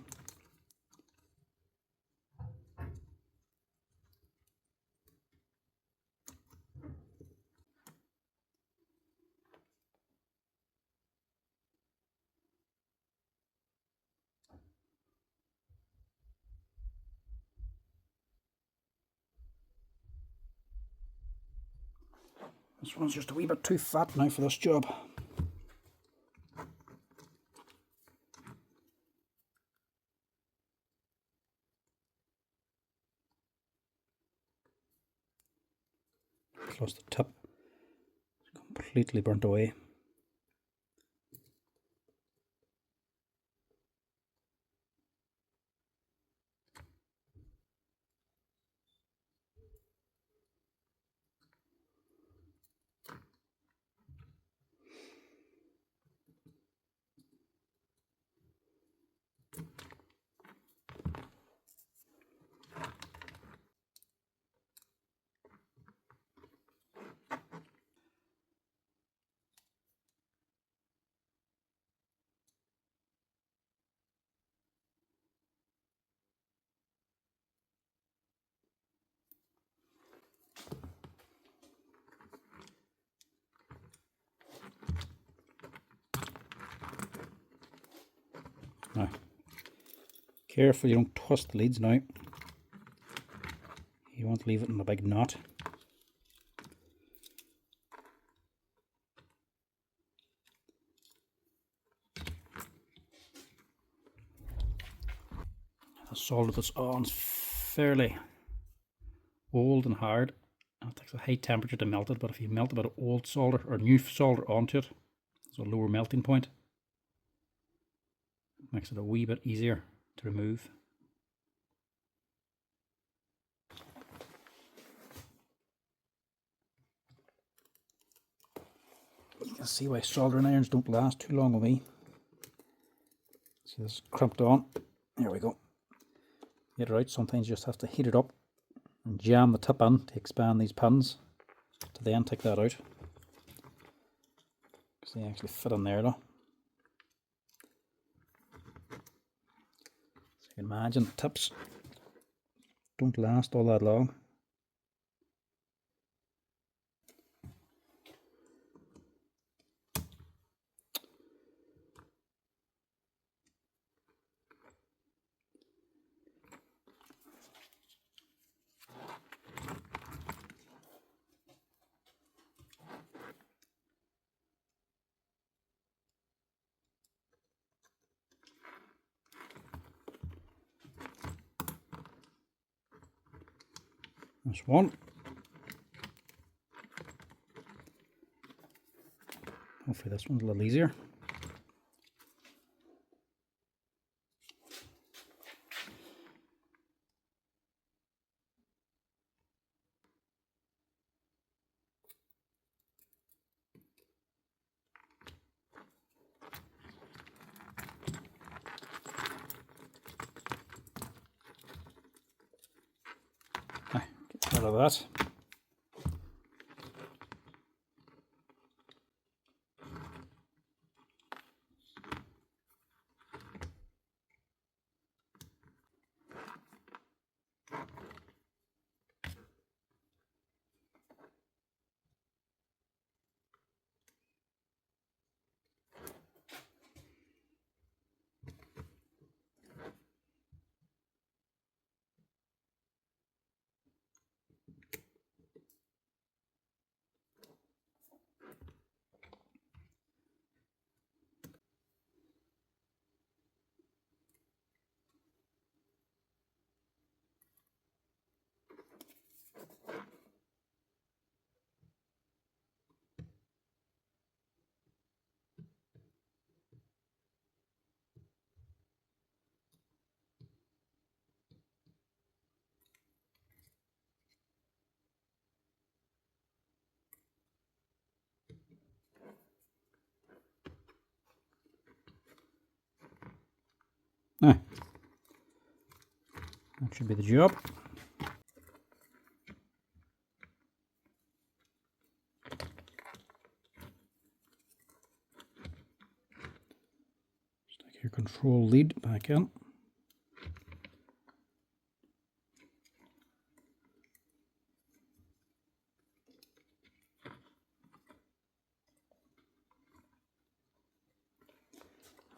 This one's just a wee bit too fat now for this job. Plus the tip is completely burnt away. Now, careful you don't twist the leads now. You want to leave it in a big knot. The solder that's on is fairly old and hard, and it takes a high temperature to melt it, but if you melt a bit of old solder or new solder onto it, it's a lower melting point. It makes it a wee bit easier to remove. You can see why soldering irons don't last too long with me. See, this is crimped on. There we go. Get it out. Sometimes you just have to heat it up and jam the tip in to expand these pins to then take that out, because they actually fit in there though. So you can imagine the tips don't last all that long. That's one. Hopefully this one's a little easier. Get rid of that. Now, that should be the job. Stick your control lead back in.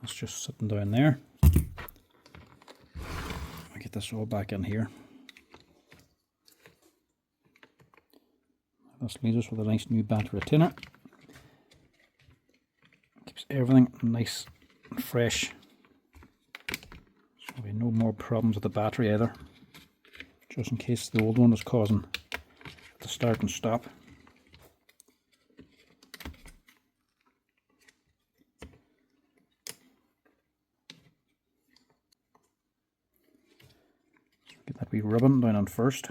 It's just sitting down there. I'll get this all back in here. This leaves us with a nice new battery retainer. Keeps everything nice and fresh. So there'll be no more problems with the battery either. Just in case the old one is causing the start and stop. Get that wee ribbon down on first.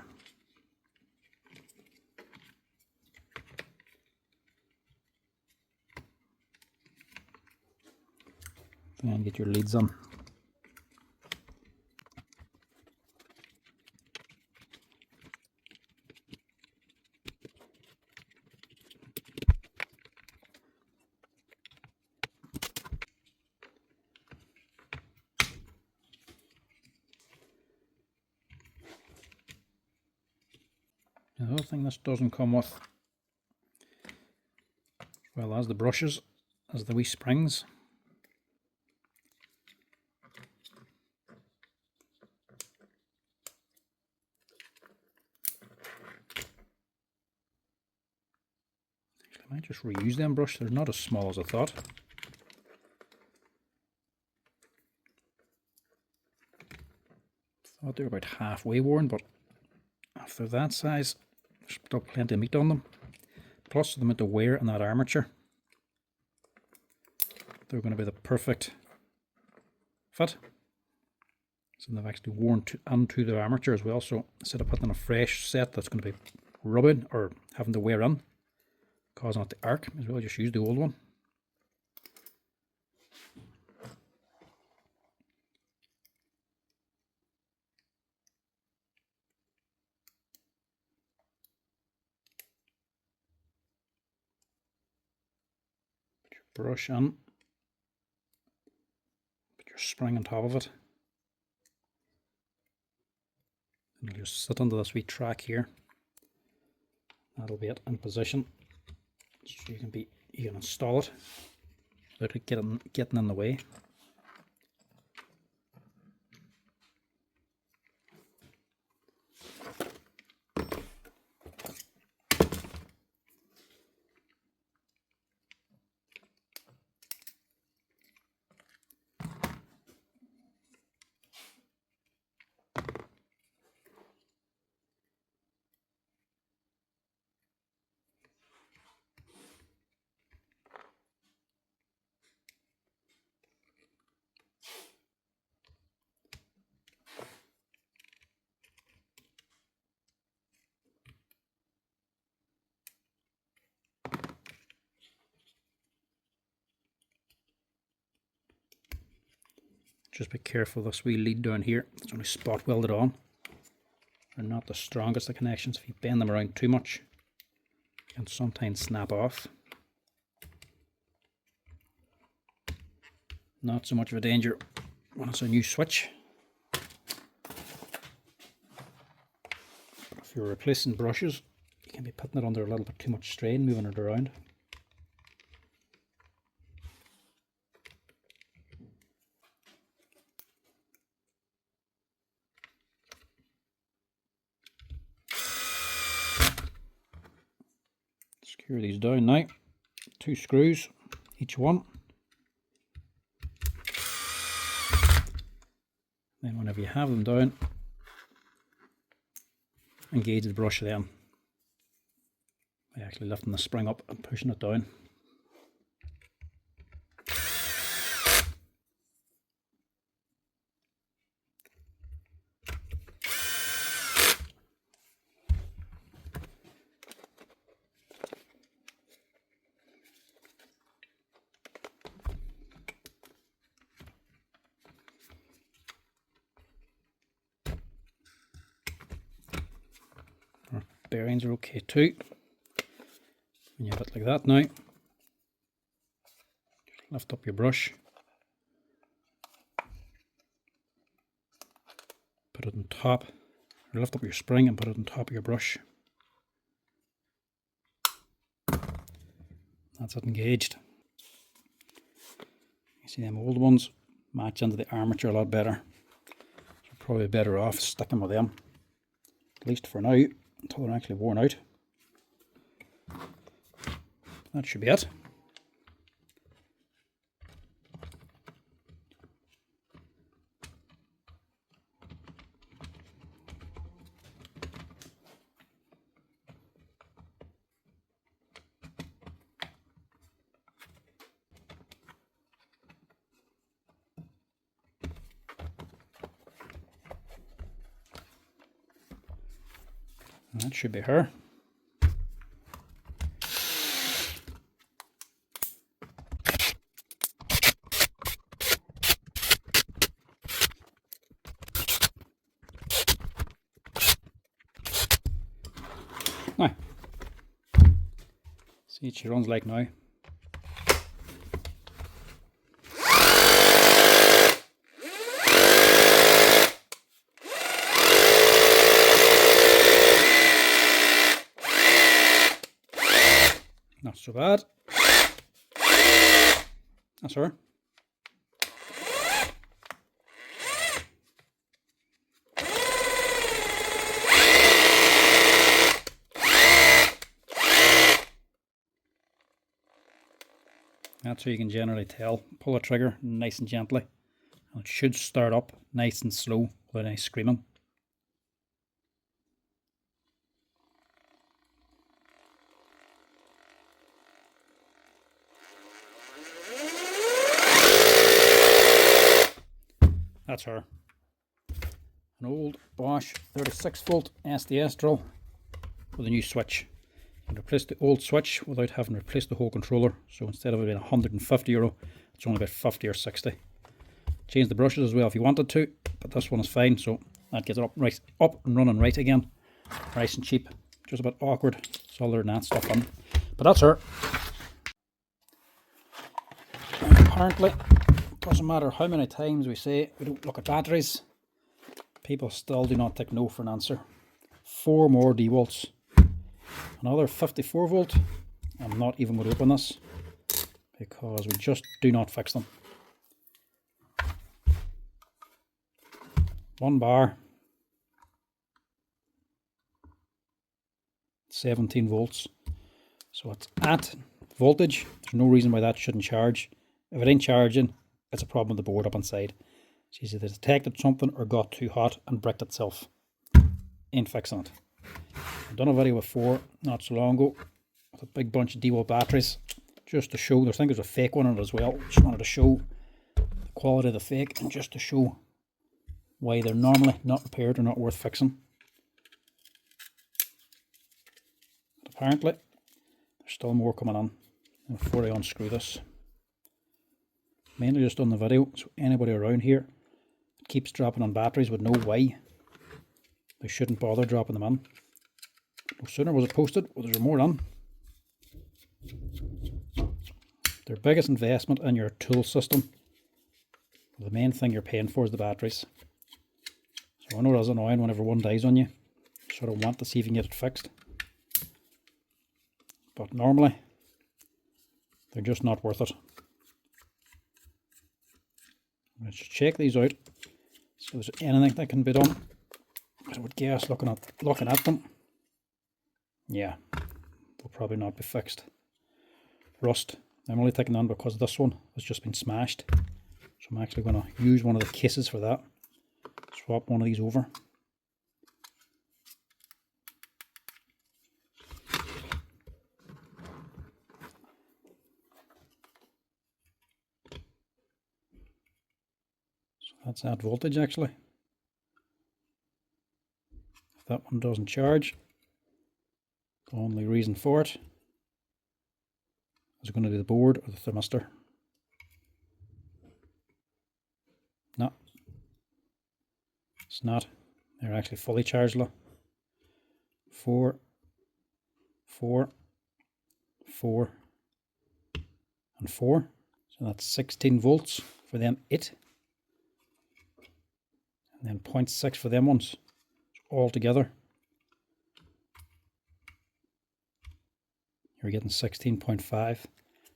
Then get your leads on. The other thing this doesn't come with, as well as the brushes, is the wee springs. Actually, I might just reuse them brushes. They're not as small as I thought. Thought they were about halfway worn, but if they're that size, there's still plenty of meat on them. Plus the amount of wear in that armature, they're going to be the perfect fit. So they've actually worn onto the armature as well. So instead of putting in a fresh set that's going to be rubbing or having to wear in, causing it to arc, as well just use the old one. Brush in, put your spring on top of it, and it'll just sit under this wee track here. That'll be it in position, so you can install it without it getting in the way. Just be careful this wee lead down here. It's only spot welded on. They're not the strongest of connections. If you bend them around too much, it can sometimes snap off. Not so much of a danger when it's a new switch. But if you're replacing brushes, you can be putting it under a little bit too much strain, moving it around. Screw these down now, 2 screws each one. Then whenever you have them down, engage the brush then by actually lifting the spring up and pushing it down. bearings are okay too. And you have it like that now. Just lift up your brush. Put it on top, or lift up your spring and put it on top of your brush. That's it engaged. You see them old ones match into the armature a lot better. So probably better off sticking with them, at least for now, until they're actually worn out. That should be it. That should be her. Now, see what she runs like now. Not so bad. That's her. That's how you can generally tell. Pull the trigger nice and gently, and it should start up nice and slow without any screaming. That's her. An old Bosch 36 volt SDS drill with a new switch. You can replace the old switch without having to replace the whole controller. So instead of it being €150, it's only about 50 or 60. Change the brushes as well if you wanted to, but this one is fine, so that gets it up and running right again. Nice and cheap. Just a bit awkward. It's all other than that stuff on. But that's her. Apparently, it doesn't matter how many times we say we don't look at batteries, people still do not take no for an answer. 4 more Dewalts. Another 54 volt. I'm not even going to open this because we just do not fix them. 1 bar, 17 volts. So it's at voltage. There's no reason why that shouldn't charge. If it ain't charging, it's a problem with the board up inside. It's either detected something or got too hot and bricked itself. Ain't fixing it. I've done a video before, not so long ago, with a big bunch of Dewalt batteries, just to show, I think there's a fake one in it as well. Just wanted to show the quality of the fake and just to show why they're normally not repaired or not worth fixing. But apparently, there's still more coming on before I unscrew this. Mainly just on the video, so anybody around here that keeps dropping on batteries would know why they shouldn't bother dropping them in. No sooner was it posted, well, there's more on. Their biggest investment in your tool system, the main thing you're paying for is the batteries. So I know that's annoying whenever one dies on you. You sort of want to see if you can get it fixed. But normally, they're just not worth it. Let's check these out, see if there's anything that can be done. I would guess looking at them, yeah, they'll probably not be fixed. Rust. I'm only taking on because this one has just been smashed. So I'm actually going to use one of the cases for that. Swap one of these over. So that's at voltage actually. If that one doesn't charge, the only reason for it is going to be the board or the thermistor. No, it's not. They're actually fully charged. 4, 4, 4, and 4. So that's 16 volts for them 8. And then 0.6 for them ones. So all together, you're getting 16.5.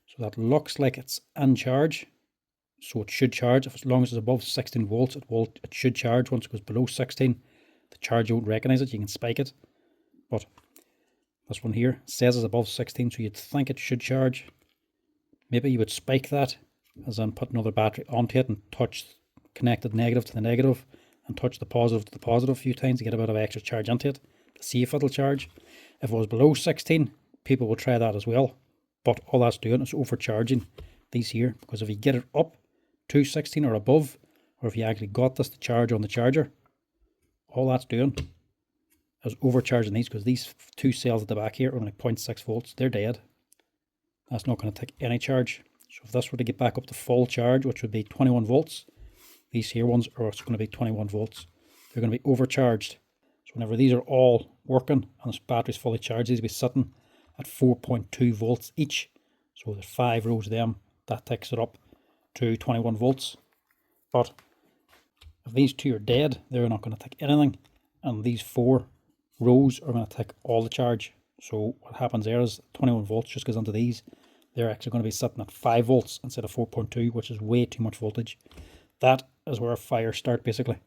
So that looks like it's in charge. So it should charge. As long as it's above 16 volts, it should charge. Once it goes below 16, the charger won't recognize it. You can spike it. But this one here says it's above 16, so you'd think it should charge. Maybe you would spike that, as in put another battery onto it and connect the negative to the negative and touch the positive to the positive a few times to get a bit of extra charge into it to see if it'll charge. If it was below 16, people will try that as well. But all that's doing is overcharging these here, because if you get it up to 16 or above, or if you actually got this to charge on the charger, all that's doing is overcharging these, because these two cells at the back here are only 0.6 volts. They're dead. That's not going to take any charge. So if this were to get back up to full charge, which would be 21 volts, these here ones are also going to be 21 volts. They're going to be overcharged. So whenever these are all working and this battery's fully charged, these will be sitting at 4.2 volts each. So there's 5 rows of them. That takes it up to 21 volts. But if these two are dead, they're not going to take anything. And these 4 rows are going to take all the charge. So what happens there is 21 volts just goes into these. They're actually going to be sitting at 5 volts instead of 4.2, which is way too much voltage. That is where fires start, basically.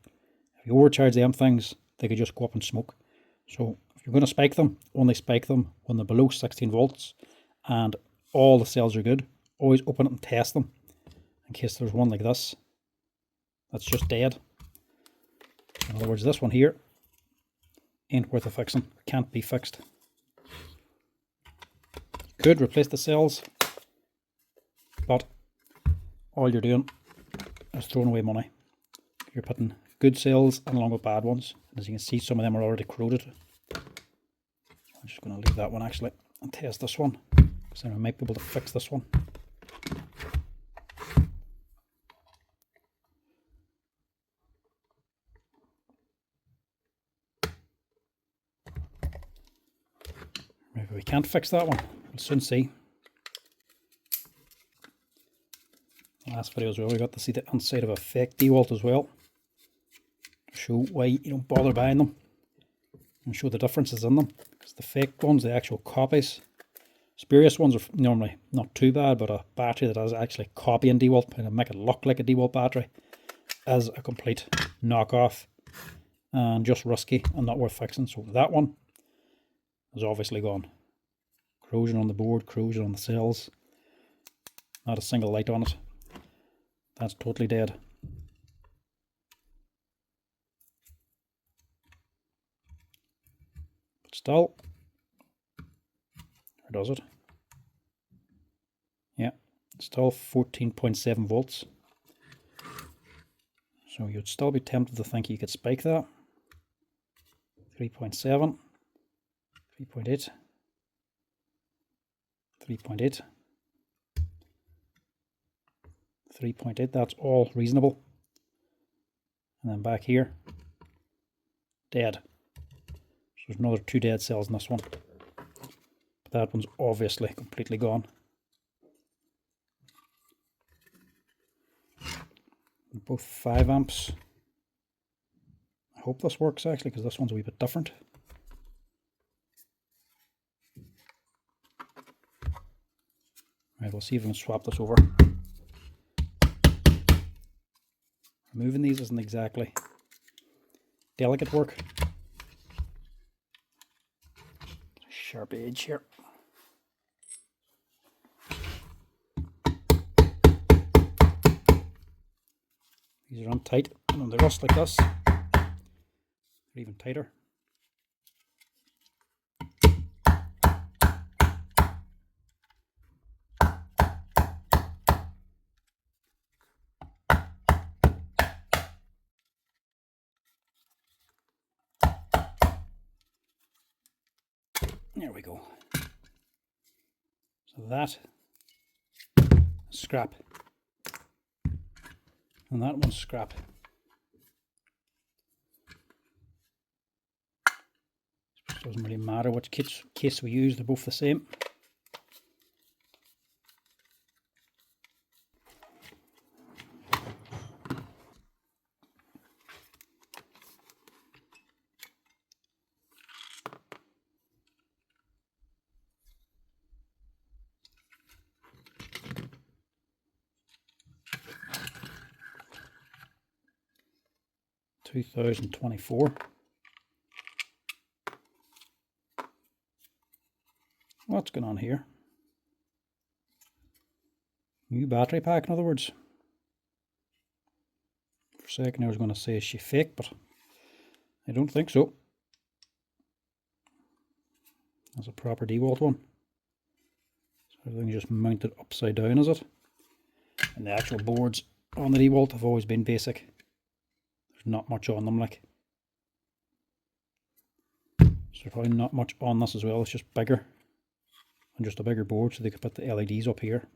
If you overcharge them things, they could just go up in smoke. So if you're going to spike them, only spike them when they're below 16 volts and all the cells are good. Always open it and test them in case there's one like this that's just dead. In other words, this one here ain't worth a fixing. Can't be fixed. Could replace the cells, but all you're doing is throwing away money. You're putting good cells along with bad ones. As you can see, some of them are already corroded. I'm just going to leave that one actually and test this one, because then we might be able to fix this one. Maybe we can't fix that one. We'll soon see. Last video as well, we got to see the inside of a fake Dewalt as well, to show why you don't bother buying them and show the differences in them. Because the fake ones, the actual copies, spurious ones are normally not too bad, but a battery that is actually copying Dewalt and make it look like a Dewalt battery is a complete knockoff and just risky and not worth fixing. So that one is obviously gone. Corrosion on the board, corrosion on the cells, not a single light on it. That's totally dead. But still, or does it? Yeah, still 14.7 volts. So you'd still be tempted to think you could spike that. 3.7, 3.8, 3.8. 3.8, that's all reasonable. And then back here, dead. So there's another 2 dead cells in this one. But that one's obviously completely gone. And both 5 amps. I hope this works actually, because this one's a wee bit different. Right, we'll see if we can swap this over. Removing these isn't exactly delicate work. Sharp edge here. These are untight, and when they rust like this, they're even tighter. There we go. So that is scrap. And that one's scrap. Doesn't really matter which case we use, they're both the same. (2024). What's going on here? New battery pack, in other words. For a second I was going to say, is she fake? But I don't think so. That's a proper Dewalt one. So everything's just mounted upside down, is it? And the actual boards on the Dewalt have always been basic. There's not much on them, like. So there's probably not much on this as well, it's just bigger. And just a bigger board, so they could put the LEDs up here.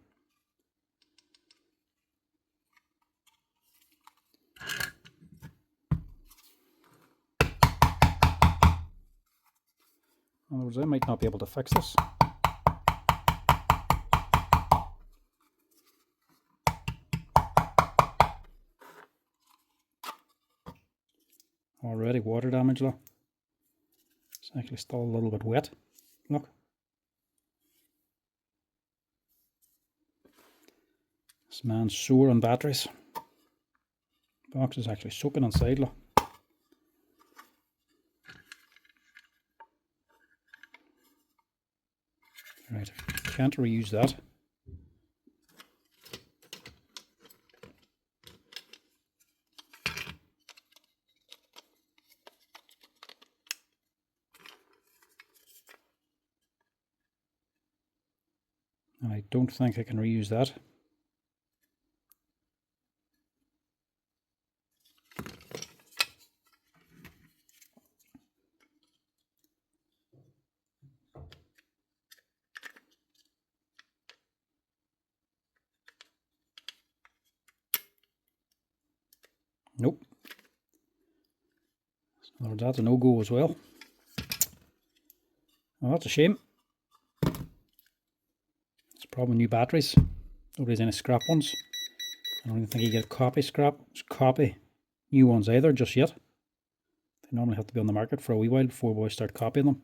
In other words, I might not be able to fix this. Already water damage, look. It's actually still a little bit wet. Look. This man's sore on batteries. The box is actually soaking inside, look. Right, can't reuse that. And I don't think I can reuse that. Nope. So that's a no-go as well. Well, that's a shame. It's probably new batteries. Nobody's any scrap ones. I don't even think you get copy new ones either just yet. They normally have to be on the market for a wee while before boys start copying them.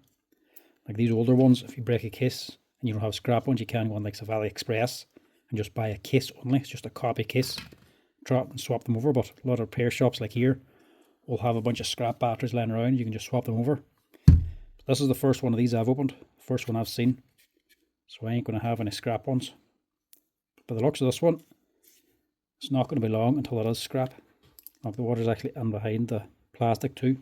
Like these older ones, if you break a case and you don't have scrap ones, you can go on like AliExpress and just buy a case only. It's just a copy case. Drop and swap them over, but a lot of repair shops like here will have a bunch of scrap batteries lying around. You can just swap them over. This is the first one of these I've opened, first one I've seen, so I ain't going to have any scrap ones. But by the looks of this one, it's not going to be long until it is scrap. Look, the water's actually in behind the plastic too.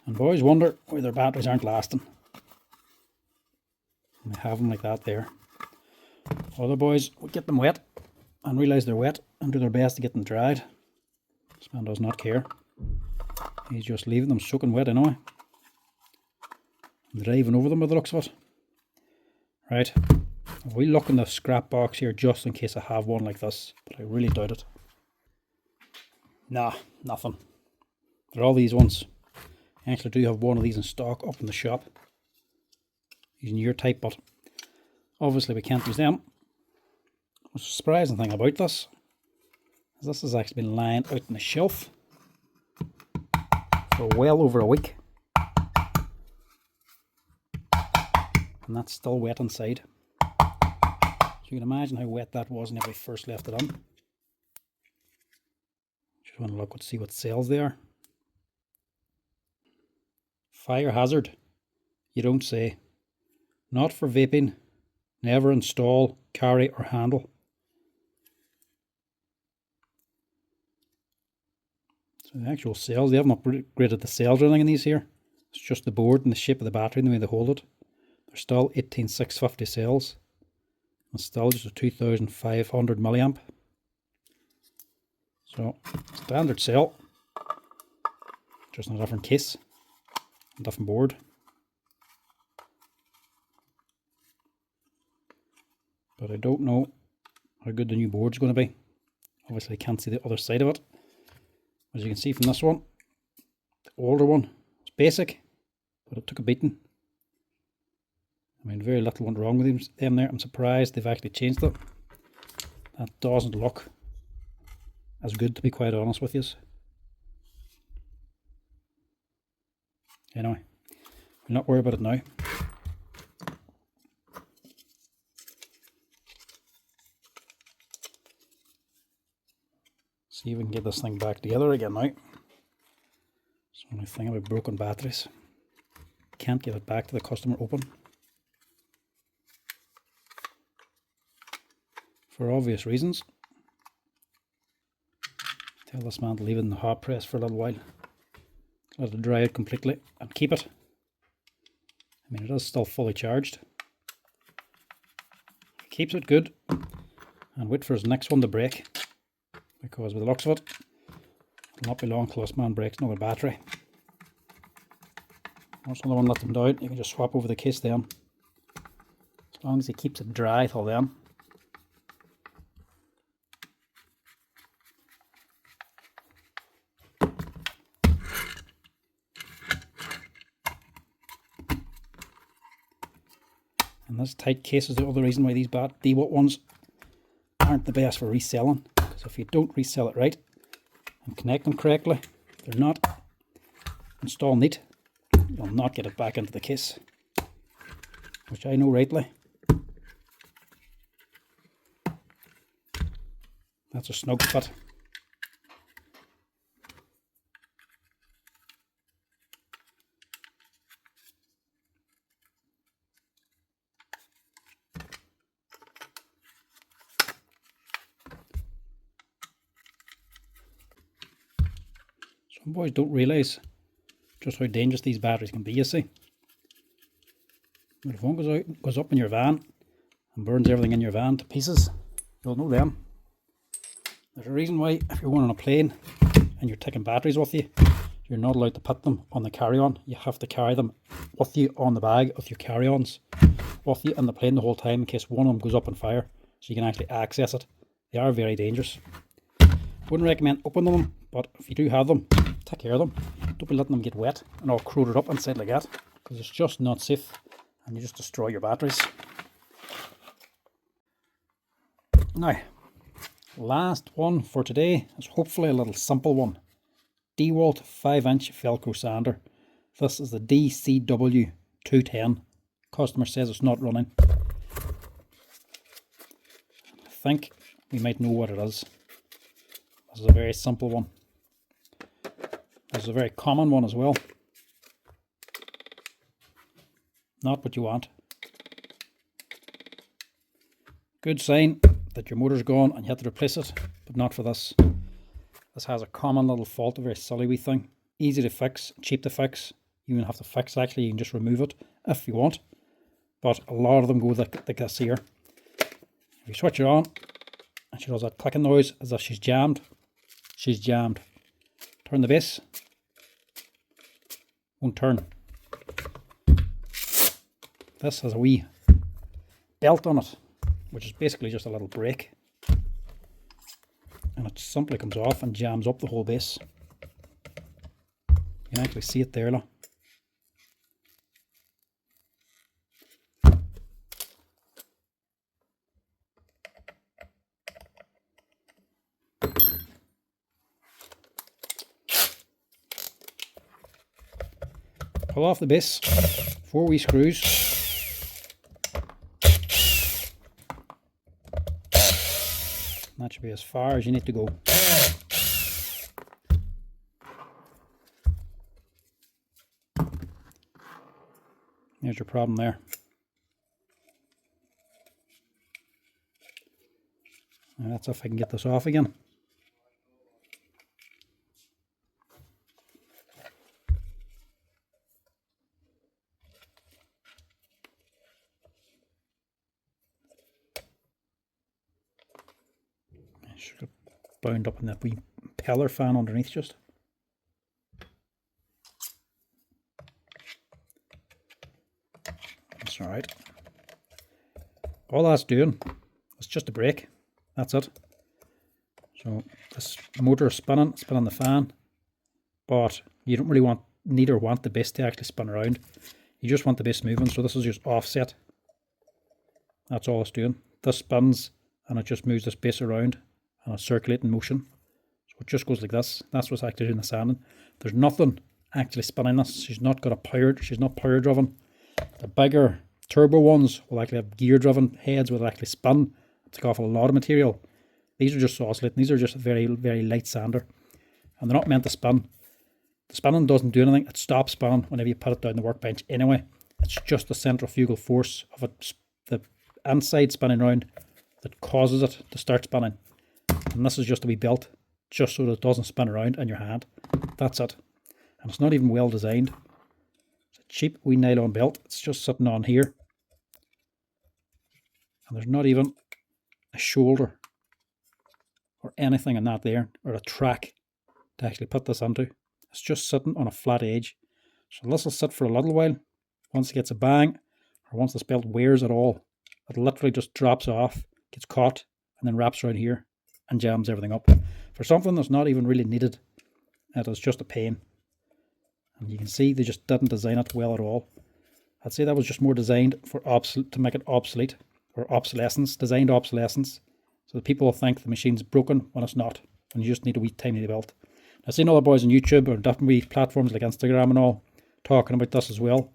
And boys wonder why their batteries aren't lasting. And they have them like that there. Other boys would get them wet and realise they're wet and do their best to get them dried. This man does not care. He's just leaving them soaking wet anyway. And driving over them by the looks of it. Right, we'll look in the scrap box here just in case I have one like this, but I really doubt it. Nah, nothing. They're all these ones. I actually do have one of these in stock up in the shop. Using your type, but obviously we can't use them. The surprising thing about this is this has actually been lying out on the shelf for well over a week. And that's still wet inside. So you can imagine how wet that was whenever I first left it on. Just want to look and see what cells they are. Fire hazard, you don't say. Not for vaping. Never install, carry or handle. So the actual cells, they haven't upgraded the cells or anything in these here. It's just the board and the shape of the battery and the way they hold it. They're still 18650 cells. And still just a 2500 milliamp. So standard cell. Just in a different case. Different board. But I don't know how good the new board's going to be. Obviously I can't see the other side of it. As you can see from this one, the older one, it's basic, but it took a beating. I mean, very little went wrong with them there. I'm surprised they've actually changed it. That doesn't look as good, to be quite honest with you. Anyway, we'll not worry about it now. See if we can get this thing back together again now. It's the only thing about broken batteries. Can't get it back to the customer open. For obvious reasons. Tell this man to leave it in the hot press for a little while. Let it dry out completely and keep it. I mean, it is still fully charged. Keeps it good and wait for his next one to break, because with the looks of it, it'll not be long till this man breaks another battery. Once another one lets him down, you can just swap over the case then. As long as he keeps it dry till then. And this tight case is the other reason why these Dewalt ones aren't the best for reselling. Because if you don't resell it right and connect them correctly, they're not installed neat, you'll not get it back into the case. Which I know rightly. That's a snug fit. Some boys don't realise just how dangerous these batteries can be, you see. When the phone goes up in your van and burns everything in your van to pieces, you'll know them. There's a reason why if you're going on a plane and you're taking batteries with you, you're not allowed to put them on the carry-on. You have to carry them with you on the bag of your carry-ons, with you in the plane the whole time in case one of them goes up on fire, so you can actually access it. They are very dangerous. Wouldn't recommend opening them, but if you do have them, take care of them. Don't be letting them get wet and all corroded up inside like that, because it's just not safe and you just destroy your batteries. Now, last one for today is hopefully a little simple one. Dewalt 5-inch Velcro sander. This is the DCW210. Customer says it's not running. I think we might know what it is. This is a very simple one. This is a very common one as well. Not what you want. Good sign that your motor's gone and you have to replace it, but not for this. This has a common little fault, a very silly wee thing. Easy to fix, cheap to fix. You don't have to fix it actually, you can just remove it if you want. But a lot of them go like this here. If you switch it on, and she does that clicking noise as if she's jammed. She's jammed. Turn the base. Won't turn. This has a wee belt on it, which is basically just a little brake. And it simply comes off and jams up the whole base. You can actually see it there, look. Pull off the base, 4 wee screws. That should be as far as you need to go. There's your problem there. And that's if I can get this off again. Should have bound up in that wee impeller fan underneath just. That's alright. All that's doing is just a brake. That's it. So this motor is spinning the fan, but you don't really neither want the base to actually spin around. You just want the base moving, so this is just offset. That's all it's doing. This spins and it just moves this base around in a circulating motion. So it just goes like this. That's what's actually doing the sanding. There's nothing actually spinning this. She's not power driven. The bigger turbo ones will actually have gear driven heads will actually spin, take off a lot of material. These are just oscillating. These are just a very, very light sander, and they're not meant to spin. The spinning doesn't do anything. It stops spinning whenever you put it down the workbench anyway. It's just the centrifugal force of it, the inside spinning round, that causes it to start spinning. And this is just to be built just so that it doesn't spin around in your hand. That's it. And it's not even well designed. It's a cheap wee nylon belt. It's just sitting on here. And there's not even a shoulder or anything in that there, or a track to actually put this into. It's just sitting on a flat edge. So this will sit for a little while. Once it gets a bang, or once this belt wears at all, it literally just drops off, gets caught, and then wraps around here and jams everything up. For something that's not even really needed, it is just a pain. And you can see they just didn't design it well at all. I'd say that was just more designed for to make it obsolete, or obsolescence, designed obsolescence, so that people will think the machine's broken when it's not, when you just need a wee tiny belt. I've seen other boys on YouTube or different wee platforms like Instagram and all talking about this as well,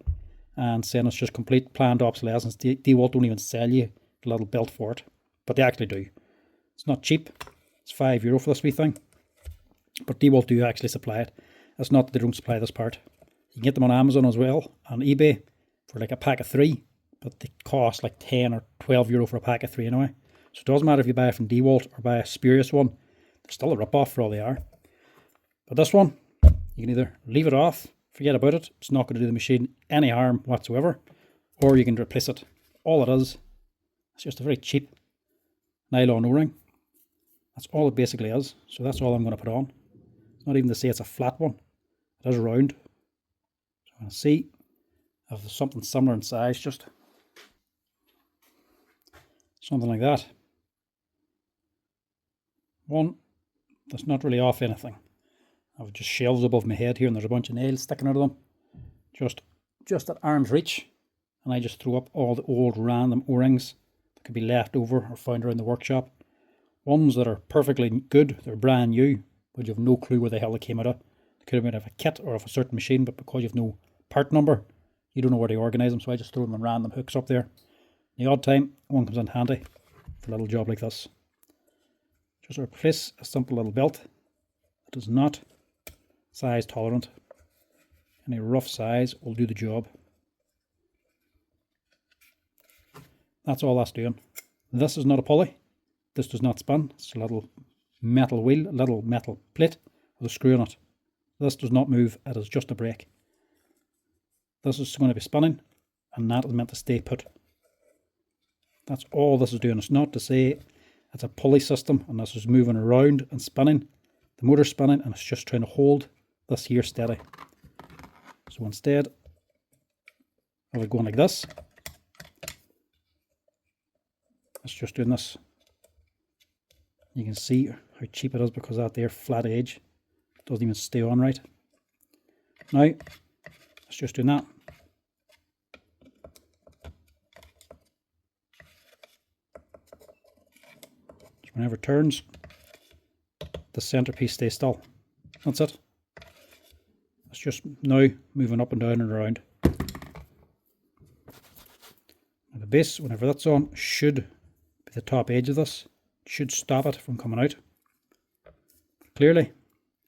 and saying it's just complete planned obsolescence. Dewalt don't even sell you a little belt for it, but they actually do. It's not cheap. It's €5 for this wee thing, but Dewalt do actually supply it. It's not that they don't supply this part. You can get them on Amazon as well, on eBay, for like a pack of 3, but they cost like €10 or €12 for a pack of 3 anyway. So it doesn't matter if you buy it from Dewalt or buy a spurious one, they're still a rip-off for all they are. But this one, you can either leave it off, forget about it, it's not going to do the machine any harm whatsoever, or you can replace it. All it is, it's just a very cheap nylon O-ring. That's all it basically is, so that's all I'm going to put on. It's not even to say it's a flat one, it is round. So I'm going to see if there's something similar in size, just something like that. One that's not really off anything. I've just shelves above my head here, and there's a bunch of nails sticking out of them, just at arm's reach, and I just throw up all the old random O-rings that could be left over or found around the workshop. Ones that are perfectly good, they're brand new, but you have no clue where the hell they came out of. They could have been out of a kit or of a certain machine, but because you have no part number, you don't know where to organise them, so I just throw them in random hooks up there. The odd time, one comes in handy for a little job like this. Just replace a simple little belt that is not size tolerant. Any rough size will do the job. That's all that's doing. This is not a pulley. This does not spin. It's a little metal wheel, a little metal plate with a screw on it. This does not move. It is just a brake. This is going to be spinning, and that is meant to stay put. That's all this is doing. It's not to say it's a pulley system and this is moving around and spinning. The motor's spinning and it's just trying to hold this here steady. So instead of it going like this, it's just doing this. You can see how cheap it is because that there flat edge doesn't even stay on right. Now it's just doing that. Whenever it turns, the centerpiece stays still. That's it. It's just now moving up and down and around. Now the base, whenever that's on, should be the top edge of this. Should stop it from coming out. Clearly,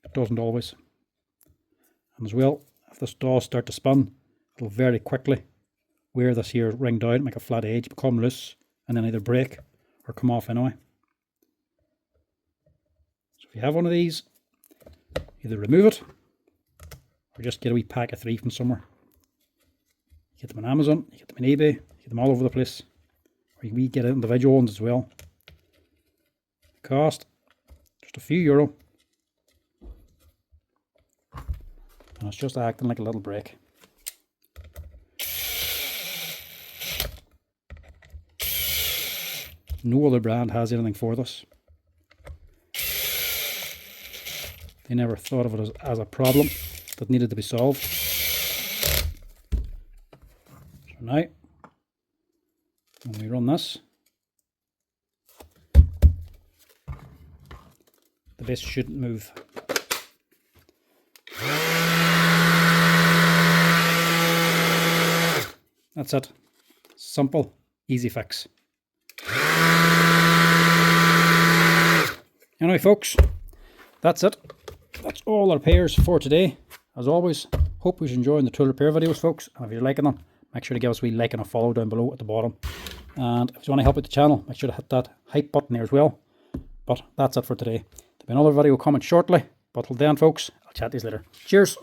it doesn't always. And as well, if this does start to spin, it'll very quickly wear this here ring down, make a flat edge, become loose, and then either break or come off anyway. If you have one of these, either remove it or just get a wee pack of 3 from somewhere. You get them on Amazon, you get them on eBay, you get them all over the place, or you can get individual ones as well. Cost just a few euro, and it's just acting like a little brake. No other brand has anything for this. They never thought of it as a problem that needed to be solved. So now, when we run this, the base shouldn't move. That's it. Simple, easy fix. Anyway, folks, that's it. That's all our repairs for today. As always, hope you're enjoying the tool repair videos, folks. And if you're liking them, make sure to give us a wee like and a follow down below at the bottom. And if you want to help out the channel, make sure to hit that hype button there as well. But that's it for today. There'll be another video coming shortly. But till then, folks, I'll chat to you later. Cheers.